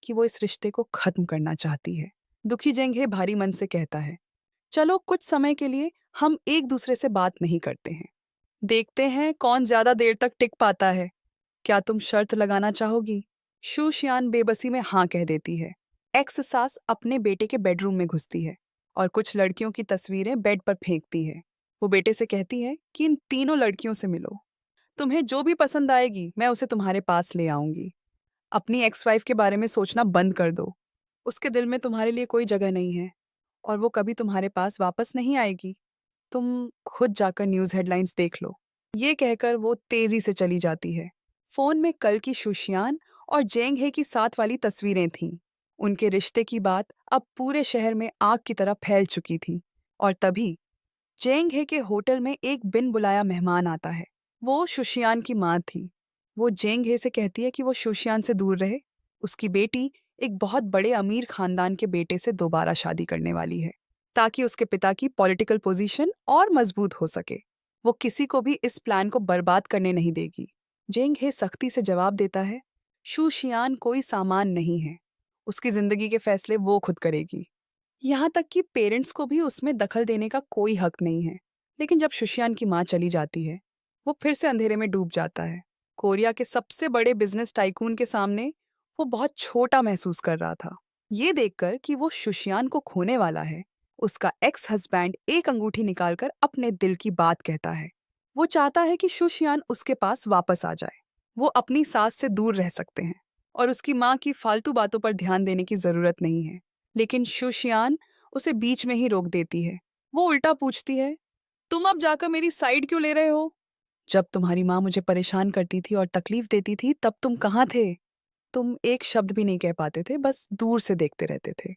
कि वो इस रिश्ते को खत्म करना चाहती है। दुखी जेंग हे भारी मन से कहता है, चलो कुछ समय के लिए हम एक दूसरे से बात नहीं करते हैं। देखते हैं कौन ज्यादा देर तक टिक पाता है। क्या तुम शर्त लगाना चाहोगी? शू शियान बेबसी में हाँ कह देती है। एक्स सास अपने बेटे के बेडरूम में घुसती है और कुछ लड़कियों की तस्वीरें बेड पर फेंकती है। वो बेटे से कहती है कि इन तीनों लड़कियों से मिलो। तुम्हें जो भी पसंद आएगी मैं उसे तुम्हारे पास ले आऊंगी। अपनी एक्स वाइफ के बारे में सोचना बंद कर दो। उसके दिल में तुम्हारे लिए कोई जगह नहीं है और वो कभी तुम्हारे पास वापस नहीं आएगी। तुम खुद जाकर न्यूज़ हेडलाइंस देख लो। ये कहकर वो तेजी से चली जाती है। फोन में कल की शुशियान और जेंग हे की साथ वाली तस्वीरें थीं। उनके रिश्ते की बात अब पूरे शहर में आग की तरह फैल चुकी थी। और तभी जेंग हे के होटल में एक बिन बुलाया मेहमान आता है। वो शुशियान की माँ थी। वो जेंग हे से कहती है कि वो शुशियान से दूर रहे। उसकी बेटी एक बहुत बड़े अमीर खानदान के बेटे से दोबारा शादी करने वाली है, ताकि उसके पिता की पॉलिटिकल पोजीशन और मजबूत हो सके। वो किसी को भी इस प्लान को बर्बाद करने नहीं देगी। जेंग हे सख्ती से जवाब देता है, शू शियान कोई सामान नहीं है। उसकी जिंदगी के फैसले वो खुद करेगी। यहाँ तक कि पेरेंट्स को भी उसमें दखल देने का कोई हक नहीं है। लेकिन जब शुशियान की माँ चली जाती है, वो फिर से अंधेरे में डूब जाता है। कोरिया के सबसे बड़े बिजनेस टाइकून के सामने वो बहुत छोटा महसूस कर रहा था। ये देखकर कि वो शुशियान को खोने वाला है, उसका एक्स हस्बैंड एक अंगूठी निकालकर अपने दिल की बात कहता है। वो चाहता है कि शुशियान उसके पास वापस आ जाए। वो अपनी सास से दूर रह सकते हैं और उसकी माँ की फालतू बातों पर ध्यान देने की जरूरत नहीं है। लेकिन शुशियान उसे बीच में ही रोक देती है। वो उल्टा पूछती है, तुम अब जाकर मेरी साइड क्यों ले रहे हो? जब तुम्हारी माँ मुझे परेशान करती थी और तकलीफ देती थी तब तुम कहाँ थे? तुम एक शब्द भी नहीं कह पाते थे, बस दूर से देखते रहते थे।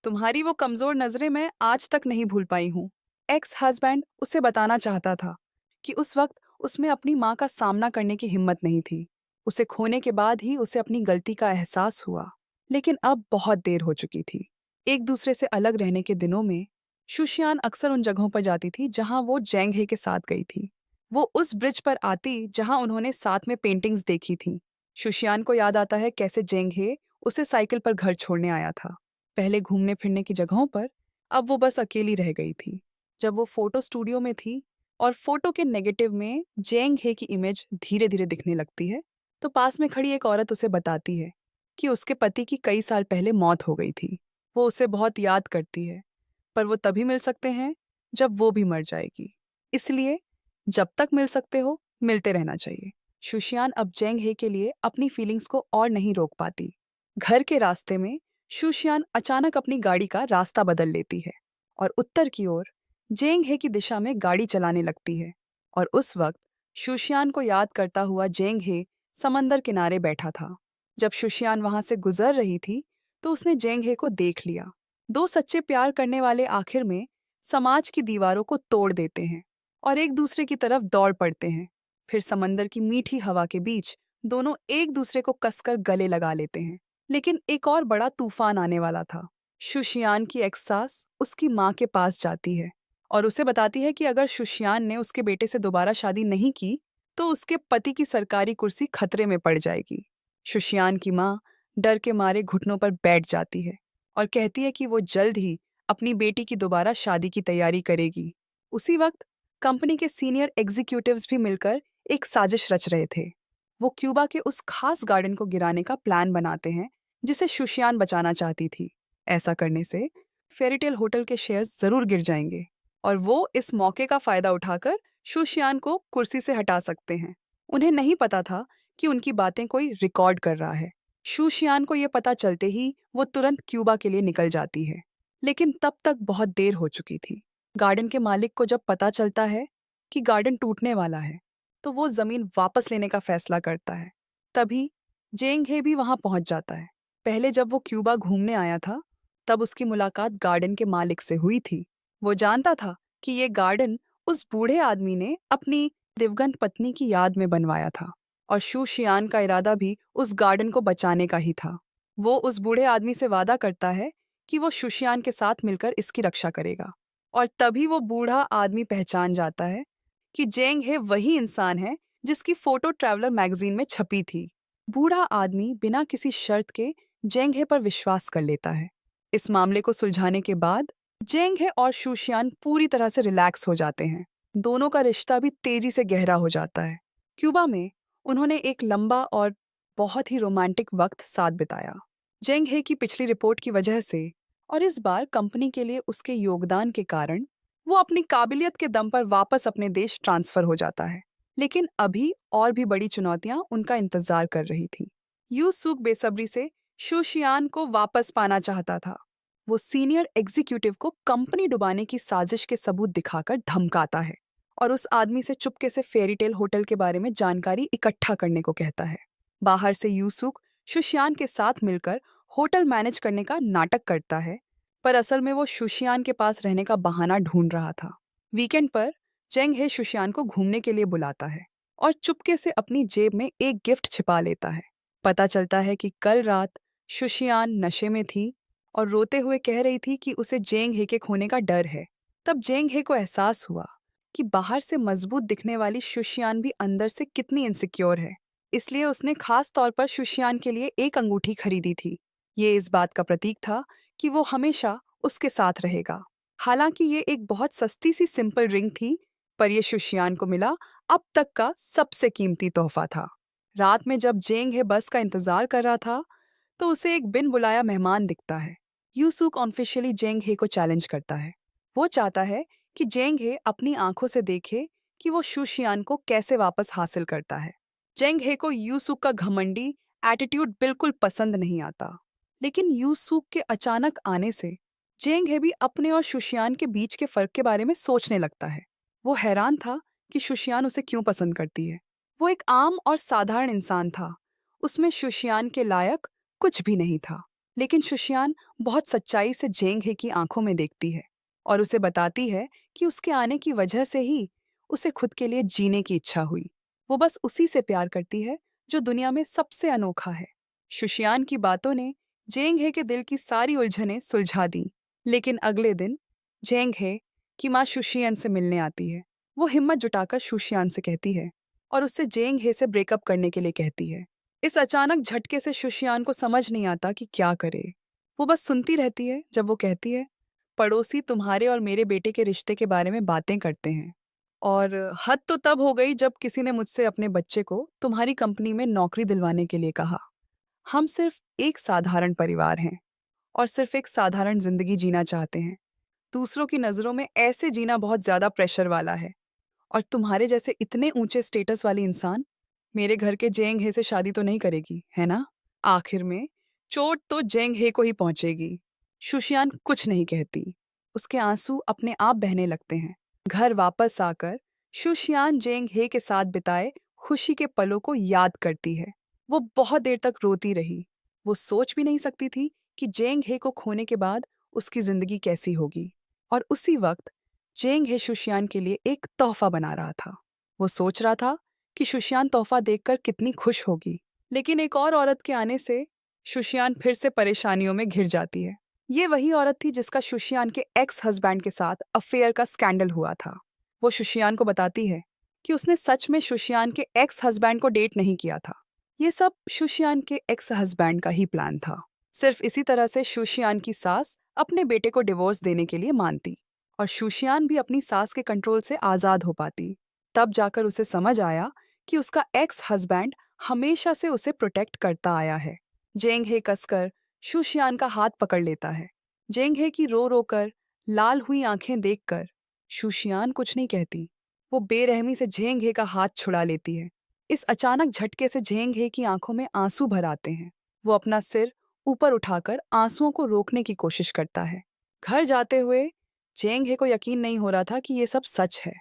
तुम्हारी वो कमजोर नजरें मैं आज तक नहीं भूल पाई हूँ। एक्स हस्बैंड उसे बताना चाहता था कि उस वक्त उसमें अपनी माँ का सामना करने की हिम्मत नहीं थी। उसे खोने के बाद ही उसे अपनी गलती का एहसास हुआ। लेकिन अब बहुत देर हो चुकी थी। एक दूसरे से अलग रहने के दिनों में शुशियान अक्सर उन जगहों पर जाती थी जहां वो जेंग हे के साथ गई थी। वो उस ब्रिज पर आती जहां उन्होंने साथ में पेंटिंग्स देखी थी। शुशियान को याद आता है कैसे जेंग हे उसे साइकिल पर घर छोड़ने आया था। पहले घूमने फिरने की जगहों पर, अब वो बस अकेली रह गई थी। जब वो फोटो स्टूडियो में थी और फोटो के नेगेटिव में जेंग हे की इमेज धीरे धीरे दिखने लगती है, तो पास में खड़ी एक औरत उसे बताती है कि उसके पति की कई साल पहले मौत हो गई थी। वो उसे बहुत याद करती है, पर वो तभी मिल सकते हैं जब वो भी मर जाएगी। इसलिए जब तक मिल सकते हो, मिलते रहना चाहिए। शुशियान अब जेंग हे के लिए अपनी फीलिंग्स को और नहीं रोक पाती। घर के रास्ते में शुशियान अचानक अपनी गाड़ी का रास्ता बदल लेती है और उत्तर की ओर जेंग हे की दिशा में गाड़ी चलाने लगती है। और उस वक्त शुशियान को याद करता हुआ जेंग हे समंदर किनारे बैठा था। जब शुशियान वहां से गुजर रही थी, तो उसने जेंग हे को देख लिया। दो सच्चे प्यार करने वाले आखिर में समाज की दीवारों को तोड़ देते हैं और एक दूसरे की तरफ दौड़ पड़ते हैं। फिर समंदर की मीठी हवा के बीच दोनों एक दूसरे को कसकर गले लगा लेते हैं। लेकिन एक और बड़ा तूफान आने वाला था। शुशियान की एक्स सास उसकी माँ के पास जाती है और उसे बताती है कि अगर शुशियान ने उसके बेटे से दोबारा शादी नहीं की, तो उसके पति की सरकारी कुर्सी खतरे में पड़ जाएगी। शुशियान की माँ डर के मारे घुटनों पर बैठ जाती है और कहती है कि वो जल्द ही अपनी बेटी की दोबारा शादी की तैयारी करेगी। उसी वक्त कंपनी के सीनियर एग्जीक्यूटिव्स भी मिलकर एक साजिश रच रहे थे। वो क्यूबा के उस खास गार्डन को गिराने का प्लान बनाते हैं जिसे शुशियान बचाना चाहती थी। ऐसा करने से फेरीटेल होटल के शेयर्स जरूर गिर जाएंगे और वो इस मौके का फायदा उठाकर शुशियान को कुर्सी से हटा सकते हैं। उन्हें नहीं पता था कि उनकी बातें कोई रिकॉर्ड कर रहा है। शुशियान को यह पता चलते ही वो तुरंत क्यूबा के लिए निकल जाती है। लेकिन तब तक बहुत देर हो चुकी थी। गार्डन के मालिक को जब पता चलता है कि गार्डन टूटने वाला है, तो वो जमीन वापस लेने का फैसला करता है। तभी जेंग हे भी वहां पहुंच जाता है। पहले जब वो क्यूबा घूमने आया था, तब उसकी मुलाकात गार्डन के मालिक से हुई थी। वो जानता था कि ये गार्डन उस बूढ़े आदमी ने अपनी दिवंगत पत्नी की याद में बनवाया था और शू शियान का इरादा भी उस गार्डन को बचाने का ही था। वो उस बूढ़े आदमी से वादा करता है कि वो शुशियान के साथ मिलकर इसकी रक्षा करेगा। और तभी वो बूढ़ा आदमी पहचान जाता है कि जेंग हे वही इंसान है जिसकी फोटो ट्रैवलर मैगजीन में छपी थी। बूढ़ा आदमी बिना किसी शर्त के जेंग हे पर विश्वास कर लेता है। इस मामले को सुलझाने के बाद जेंग हे और शुशियान पूरी तरह से रिलैक्स हो जाते हैं। दोनों का रिश्ता भी तेजी से गहरा हो जाता है। क्यूबा में उन्होंने एक लंबा और बहुत ही रोमांटिक वक्त साथ बिताया। जेंग हे की पिछली रिपोर्ट की वजह से और इस बार कंपनी के लिए उसके योगदान के कारण वो अपनी काबिलियत के दम पर वापस अपने देश ट्रांसफर हो जाता है। लेकिन अभी और भी बड़ी चुनौतियां उनका इंतजार कर रही थी। यू सूक बेसब्री से शुशियान को वापस पाना चाहता था। वो सीनियर एग्जीक्यूटिव को कंपनी डुबाने की साजिश के सबूत दिखाकर धमकाता है और उस आदमी से चुपके से फेरीटेल होटल के बारे में जानकारी इकट्ठा करने को कहता है। बाहर से यूसुक शुशियान के साथ मिलकर होटल मैनेज करने का नाटक करता है, पर असल में वो शुशियान के पास रहने का बहाना ढूंढ रहा था। वीकेंड पर जेंग हे शुशियान को घूमने के लिए बुलाता है और चुपके से अपनी जेब में एक गिफ्ट छिपा लेता है। पता चलता है कि कल रात शुशियान नशे में थी और रोते हुए कह रही थी कि उसे जेंग हे के खोने का डर है। तब जेंग हे को एहसास हुआ कि बाहर से मजबूत दिखने वाली शुशियान भी अंदर से कितनी इनसिक्योर है। इसलिए उसने खास तौर पर शुशियान के लिए एक अंगूठी खरीदी थी। ये इस बात का प्रतीक था कि वो हमेशा उसके साथ रहेगा। हालांकि ये एक बहुत सस्ती सी सिंपल रिंग थी, पर यह शुशियान को मिला अब तक का सबसे कीमती तोहफा था। रात में जब जेंग हे बस का इंतजार कर रहा था, तो उसे एक बिन बुलाया मेहमान दिखता है। यूसुक ऑफिशियली जेंग हे को चैलेंज करता है। वो चाहता है कि जेंग हे अपनी आंखों से देखे कि वो शुशियान को कैसे वापस हासिल करता है। जेंग हे को यूसुक का घमंडी एटीट्यूड बिल्कुल पसंद नहीं आता, लेकिन यूसुक के अचानक आने से जेंग हे भी अपने और शुशियान के बीच के फर्क के बारे में सोचने लगता है। वो हैरान था कि शुशियान उसे क्यों पसंद करती है। वो एक आम और साधारण इंसान था, उसमें शुशियान के लायक कुछ भी नहीं था। लेकिन शुशियान बहुत सच्चाई से जेंग हे की आंखों में देखती है और उसे बताती है कि उसके आने की वजह से ही उसे खुद के लिए जीने की इच्छा हुई। वो बस उसी से प्यार करती है जो दुनिया में सबसे अनोखा है। शुशियान की बातों ने जेंग हे के दिल की सारी उलझनें सुलझा दी। लेकिन अगले दिन जेंग हे की माँ शुशियान से मिलने आती है। वो हिम्मत जुटाकर शुशियान से कहती है और उससे जेंग हे से ब्रेकअप करने के लिए कहती है। इस अचानक झटके से शुशियान को समझ नहीं आता कि क्या करे। वो बस सुनती रहती है जब वो कहती है, पड़ोसी तुम्हारे और मेरे बेटे के रिश्ते के बारे में बातें करते हैं। और हद तो तब हो गई जब किसी ने मुझसे अपने बच्चे को तुम्हारी कंपनी में नौकरी दिलवाने के लिए कहा। हम सिर्फ एक साधारण परिवार हैं और सिर्फ एक साधारण जिंदगी जीना चाहते हैं। दूसरों की नज़रों में ऐसे जीना बहुत ज़्यादा प्रेशर वाला है। और तुम्हारे जैसे इतने ऊंचे स्टेटस वाली इंसान मेरे घर के जेंग हे से शादी तो नहीं करेगी, है ना? आखिर में चोट तो जेंग हे को ही पहुंचेगी। शुशियान कुछ नहीं कहती। उसके आंसू अपने आप बहने लगते हैं। घर वापस आकर शुशियान जेंग हे के साथ बिताए खुशी के पलों को याद करती है। वो बहुत देर तक रोती रही। वो सोच भी नहीं सकती थी कि जेंग हे को खोने के बाद उसकी जिंदगी कैसी होगी। और उसी वक्त जेंग हे शुशियान के लिए एक तोहफा बना रहा था। वो सोच रहा था कि शुशियान तोहफा देखकर कितनी खुश होगी। लेकिन एक और औरत के आने से शुशियान फिर से परेशानियों में घिर जाती है। ये वही औरत थी जिसका शुशियान के एक्स हस्बैंड के साथ अफेयर का स्कैंडल हुआ था। वो शुशियान को बताती है कि उसने सच में शुशियान के एक्स हस्बैंड को डेट नहीं किया था। ये सब शुशियान के एक्स हस्बैंड का ही प्लान था। सिर्फ इसी तरह से शुशियान की सास अपने बेटे को डिवोर्स देने के लिए मानती और शुशियान भी अपनी सास के कंट्रोल से आज़ाद हो पाती। तब जाकर उसे समझ आया कि उसका एक्स हस्बैंड हमेशा से उसे प्रोटेक्ट करता आया है। जेंग हे कसकर शुशियान का हाथ पकड़ लेता है। जेंग हे की रो रो कर लाल हुई आंखें देखकर शुशियान कुछ नहीं कहती। वो बेरहमी से जेंग हे का हाथ छुड़ा लेती है। इस अचानक झटके से जेंग हे की आंखों में आंसू भर आते हैं। वो अपना सिर ऊपर उठाकर आंसुओं को रोकने की कोशिश करता है। घर जाते हुए जेंग हे को यकीन नहीं हो रहा था कि ये सब सच है।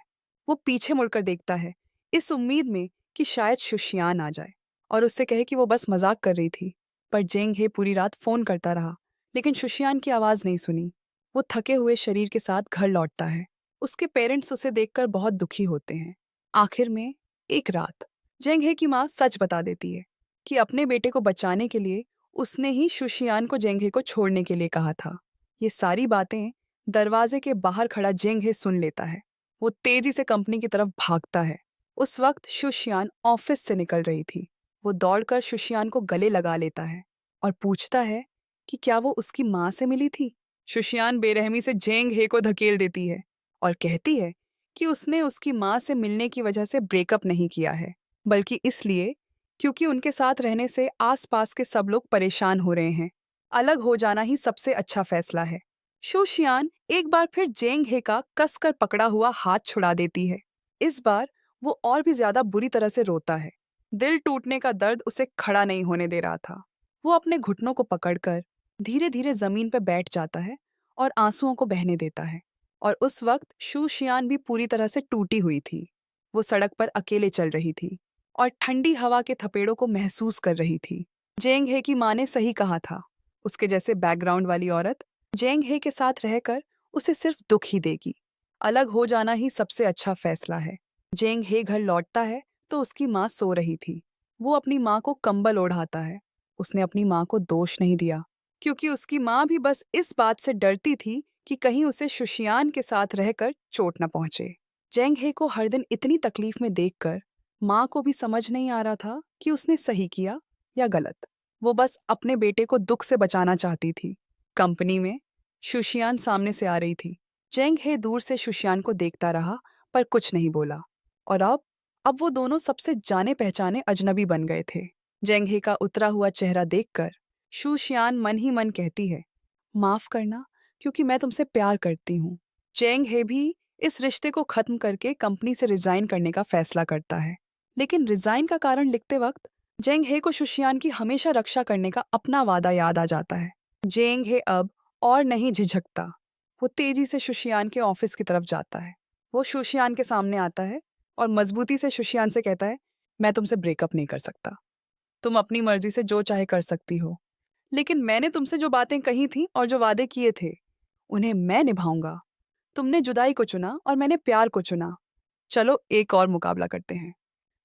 वो पीछे मुड़कर देखता है, इस उम्मीद में कि शायद शुशियान आ जाए और उससे कहे कि वो बस मजाक कर रही थी। पर जेंग हे पूरी रात फोन करता रहा, लेकिन शुशियान की आवाज़ नहीं सुनी। वो थके हुए शरीर के साथ घर लौटता है। उसके पेरेंट्स उसे देखकर बहुत दुखी होते हैं। आखिर में एक रात जेंग हे की माँ सच बता देती है कि अपने बेटे को बचाने के लिए उसने ही शुशियान को जेंग हे को छोड़ने के लिए कहा था। ये सारी बातें दरवाजे के बाहर खड़ा जेंग हे सुन लेता है। वो तेजी से कंपनी की तरफ भागता है। उस वक्त शुशियान ऑफिस से निकल रही थी। वो दौड़कर शुशियान को गले लगा लेता है और पूछता है कि क्या वो उसकी माँ से मिली थी। शुशियान बेरहमी से जेंग हे को धकेल देती है और कहती है कि उसने उसकी माँ से मिलने की वजह से ब्रेकअप नहीं किया है, बल्कि इसलिए क्योंकि उनके साथ रहने से आसपास के सब लोग परेशान हो रहे हैं। अलग हो जाना ही सबसे अच्छा फैसला है। शुशियान एक बार फिर जेंग हे का कसकर पकड़ा हुआ हाथ छुड़ा देती है। इस बार वो और भी ज्यादा बुरी तरह से रोता है। दिल टूटने का दर्द उसे खड़ा नहीं होने दे रहा था। वो अपने घुटनों को पकड़कर धीरे धीरे जमीन पर बैठ जाता है और आंसुओं को बहने देता है। और उस वक्त शुशियान भी पूरी तरह से टूटी हुई थी। वो सड़क पर अकेले चल रही थी और ठंडी हवा के थपेड़ों को महसूस कर रही थी। जेंग हे की माँ ने सही कहा था, उसके जैसे बैकग्राउंड वाली औरत जेंग हे के साथ रहकर उसे सिर्फ दुख ही देगी। अलग हो जाना ही सबसे अच्छा फैसला है। जेंग हे घर लौटता है तो उसकी माँ सो रही थी। वो अपनी माँ को कंबल ओढ़ाता है उसने अपनी माँ को दोष नहीं दिया, क्योंकि उसकी माँ भी बस इस बात से डरती थी कि कहीं उसे शुशियान के साथ रहकर चोट न पहुंचे। जेंग हे को हर दिन इतनी तकलीफ में देखकर माँ को भी समझ नहीं आ रहा था कि उसने सही किया या गलत। वो बस अपने बेटे को दुख से बचाना चाहती थी। कंपनी में शुशियान सामने से आ रही थी। जेंग हे दूर से शुशियान को देखता रहा, पर कुछ नहीं बोला। और अब वो दोनों सबसे जाने पहचाने अजनबी बन गए थे। जेंग हे का उतरा हुआ चेहरा देखकर शुशियान मन ही मन कहती है, माफ करना, क्योंकि मैं तुमसे प्यार करती हूँ। जेंग हे भी इस रिश्ते को खत्म करके कंपनी से रिजाइन करने का फैसला करता है। लेकिन रिजाइन का कारण लिखते वक्त जेंग हे को शुशियान की हमेशा रक्षा करने का अपना वादा याद आ जाता है। जेंग हे अब और नहीं झिझकता। वो तेजी से शुशियान के ऑफिस की तरफ जाता है। वो शुशियान के सामने आता है और मजबूती से शुशियान से कहता है, मैं तुमसे ब्रेकअप नहीं कर सकता। तुम अपनी मर्जी से जो चाहे कर सकती हो, लेकिन मैंने तुमसे जो बातें कही थी और जो वादे किए थे, उन्हें मैं निभाऊंगा। तुमने जुदाई को चुना और मैंने प्यार को चुना। चलो एक और मुकाबला करते हैं।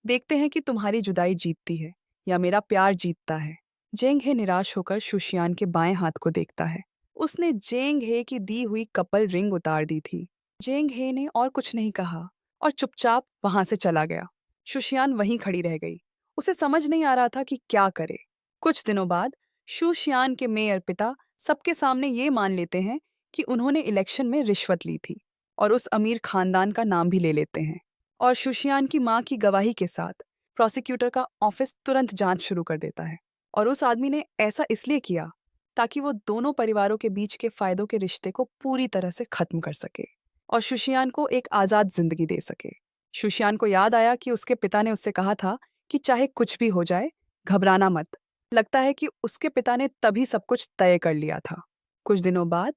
देखते हैं कि तुम्हारी जुदाई जीतती है या मेरा प्यार जीतता है। जेंग हे निराश होकर शुशियान के बाएं हाथ को देखता है। उसने जेंग हे की दी हुई कपल रिंग उतार दी थी। जेंग हे ने और कुछ नहीं कहा और चुपचाप वहां से चला गया। शुशियान वहीं खड़ी रह गई। उसे समझ नहीं आ रहा था कि क्या करे। कुछ दिनों बाद शुशियान के मेयर पिता सबके सामने ये मान लेते हैं कि उन्होंने इलेक्शन में रिश्वत ली थी और उस अमीर खानदान का नाम भी ले लेते हैं। और शुशियान की मां की गवाही के साथ प्रोसिक्यूटर का ऑफिस तुरंत जांच शुरू कर देता है। और उस आदमी ने ऐसा इसलिए किया ताकि वो दोनों परिवारों के बीच के फायदों के रिश्ते को पूरी तरह से खत्म कर सके और शुशियान को एक आज़ाद जिंदगी दे सके। शुशियान को याद आया कि उसके पिता ने उससे कहा था कि चाहे कुछ भी हो जाए, घबराना मत। लगता है कि उसके पिता ने तभी सब कुछ तय कर लिया था। कुछ दिनों बाद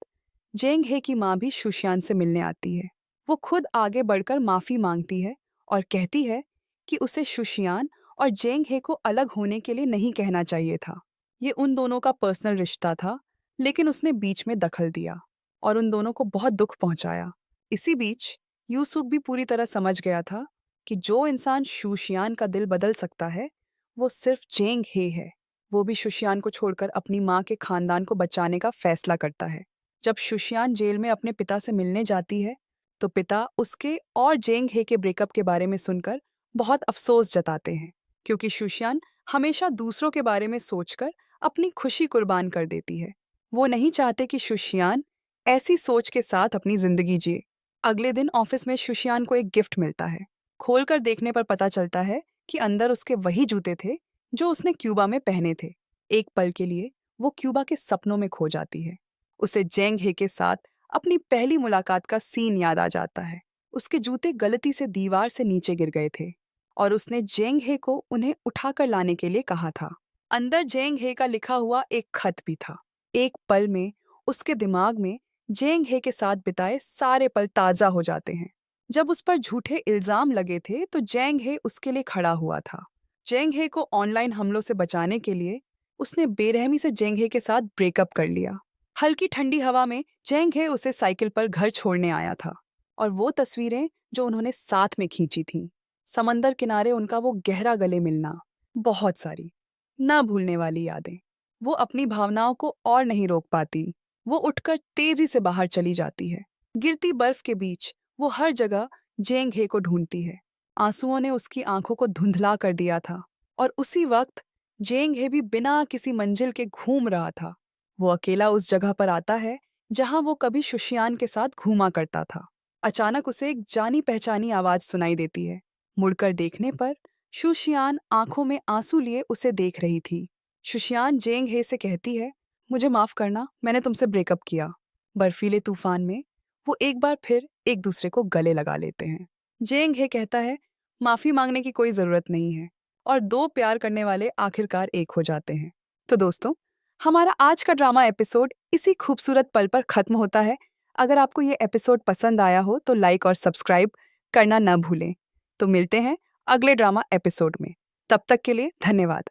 जेंग हे की मां भी शुशियान से मिलने आती है। वो खुद आगे बढ़कर माफी मांगती है और कहती है कि उसे शुशियान और जेंग हे को अलग होने के लिए नहीं कहना चाहिए था। ये उन दोनों का पर्सनल रिश्ता था, लेकिन उसने बीच में दखल दिया और उन दोनों को बहुत दुख पहुंचाया। इसी बीच यूसुक भी पूरी तरह समझ गया था कि जो इंसान शुशियान का दिल बदल सकता है, वो सिर्फ जेंग हे है। वो भी शुशियान को छोड़कर अपनी माँ के खानदान को बचाने का फैसला करता है। जब शुशियान जेल में अपने पिता से मिलने जाती है, तो पिता उसके और जेंग हे के ब्रेकअप के बारे में सुनकर बहुत अफसोस जताते हैं, क्योंकि शुशियान हमेशा दूसरों के बारे में सोचकर अपनी खुशी कुर्बान कर देती है। वो नहीं चाहते कि शुशियान ऐसी सोच के साथ अपनी जिंदगी जिए। अगले दिन ऑफिस में शुशियान को एक गिफ्ट मिलता है। खोलकर देखने पर पता चलता है कि अंदर उसके वही जूते थे जो उसने क्यूबा में पहने थे। एक पल के लिए वो क्यूबा के सपनों में खो जाती है। उसे जेंग हे के साथ अपनी पहली मुलाकात का सीन याद आ जाता है। उसके जूते गलती से दीवार से नीचे गिर गए थे और उसने जेंग हे को उन्हें उठाकर लाने के लिए कहा था। अंदर जेंग हे का लिखा हुआ एक खत भी था। एक पल में उसके दिमाग में जेंग हे के साथ बिताए सारे पल ताजा हो जाते हैं। जब उस पर झूठे इल्जाम लगे थे तो जेंग हे उसके लिए खड़ा हुआ था। जेंग हे को ऑनलाइन हमलों से बचाने के लिए उसने बेरहमी से जेंग हे के साथ ब्रेकअप कर लिया। हल्की ठंडी हवा में जेंग हे उसे साइकिल पर घर छोड़ने आया था और वो तस्वीरें जो उन्होंने साथ में खींची थीं, समंदर किनारे उनका वो गहरा गले मिलना, बहुत सारी ना भूलने वाली यादें। वो अपनी भावनाओं को और नहीं रोक पाती। वो उठकर तेजी से बाहर चली जाती है। गिरती बर्फ के बीच वो हर जगह जेंग हे को ढूंढती है। आंसुओं ने उसकी आंखों को धुंधला कर दिया था और उसी वक्त जेंग हे भी बिना किसी मंजिल के घूम रहा था। वो अकेला उस जगह पर आता है जहां वो कभी शुशियान के साथ घूमा करता था। अचानक उसे एक जानी पहचानी आवाज सुनाई देती है। मुड़कर देखने पर शुशियान आंखों में आंसू लिए उसे देख रही थी। शुशियान जेंग हे से कहती है, मुझे माफ करना, मैंने तुमसे ब्रेकअप किया। बर्फीले तूफान में वो एक बार फिर एक दूसरे को गले लगा लेते हैं। जेंग हे कहता है, माफी मांगने की कोई जरूरत नहीं है, और दो प्यार करने वाले आखिरकार एक हो जाते हैं। तो दोस्तों, हमारा आज का ड्रामा एपिसोड इसी खूबसूरत पल पर खत्म होता है। अगर आपको ये एपिसोड पसंद आया हो तो लाइक और सब्सक्राइब करना न भूलें। तो मिलते हैं अगले ड्रामा एपिसोड में। तब तक के लिए धन्यवाद।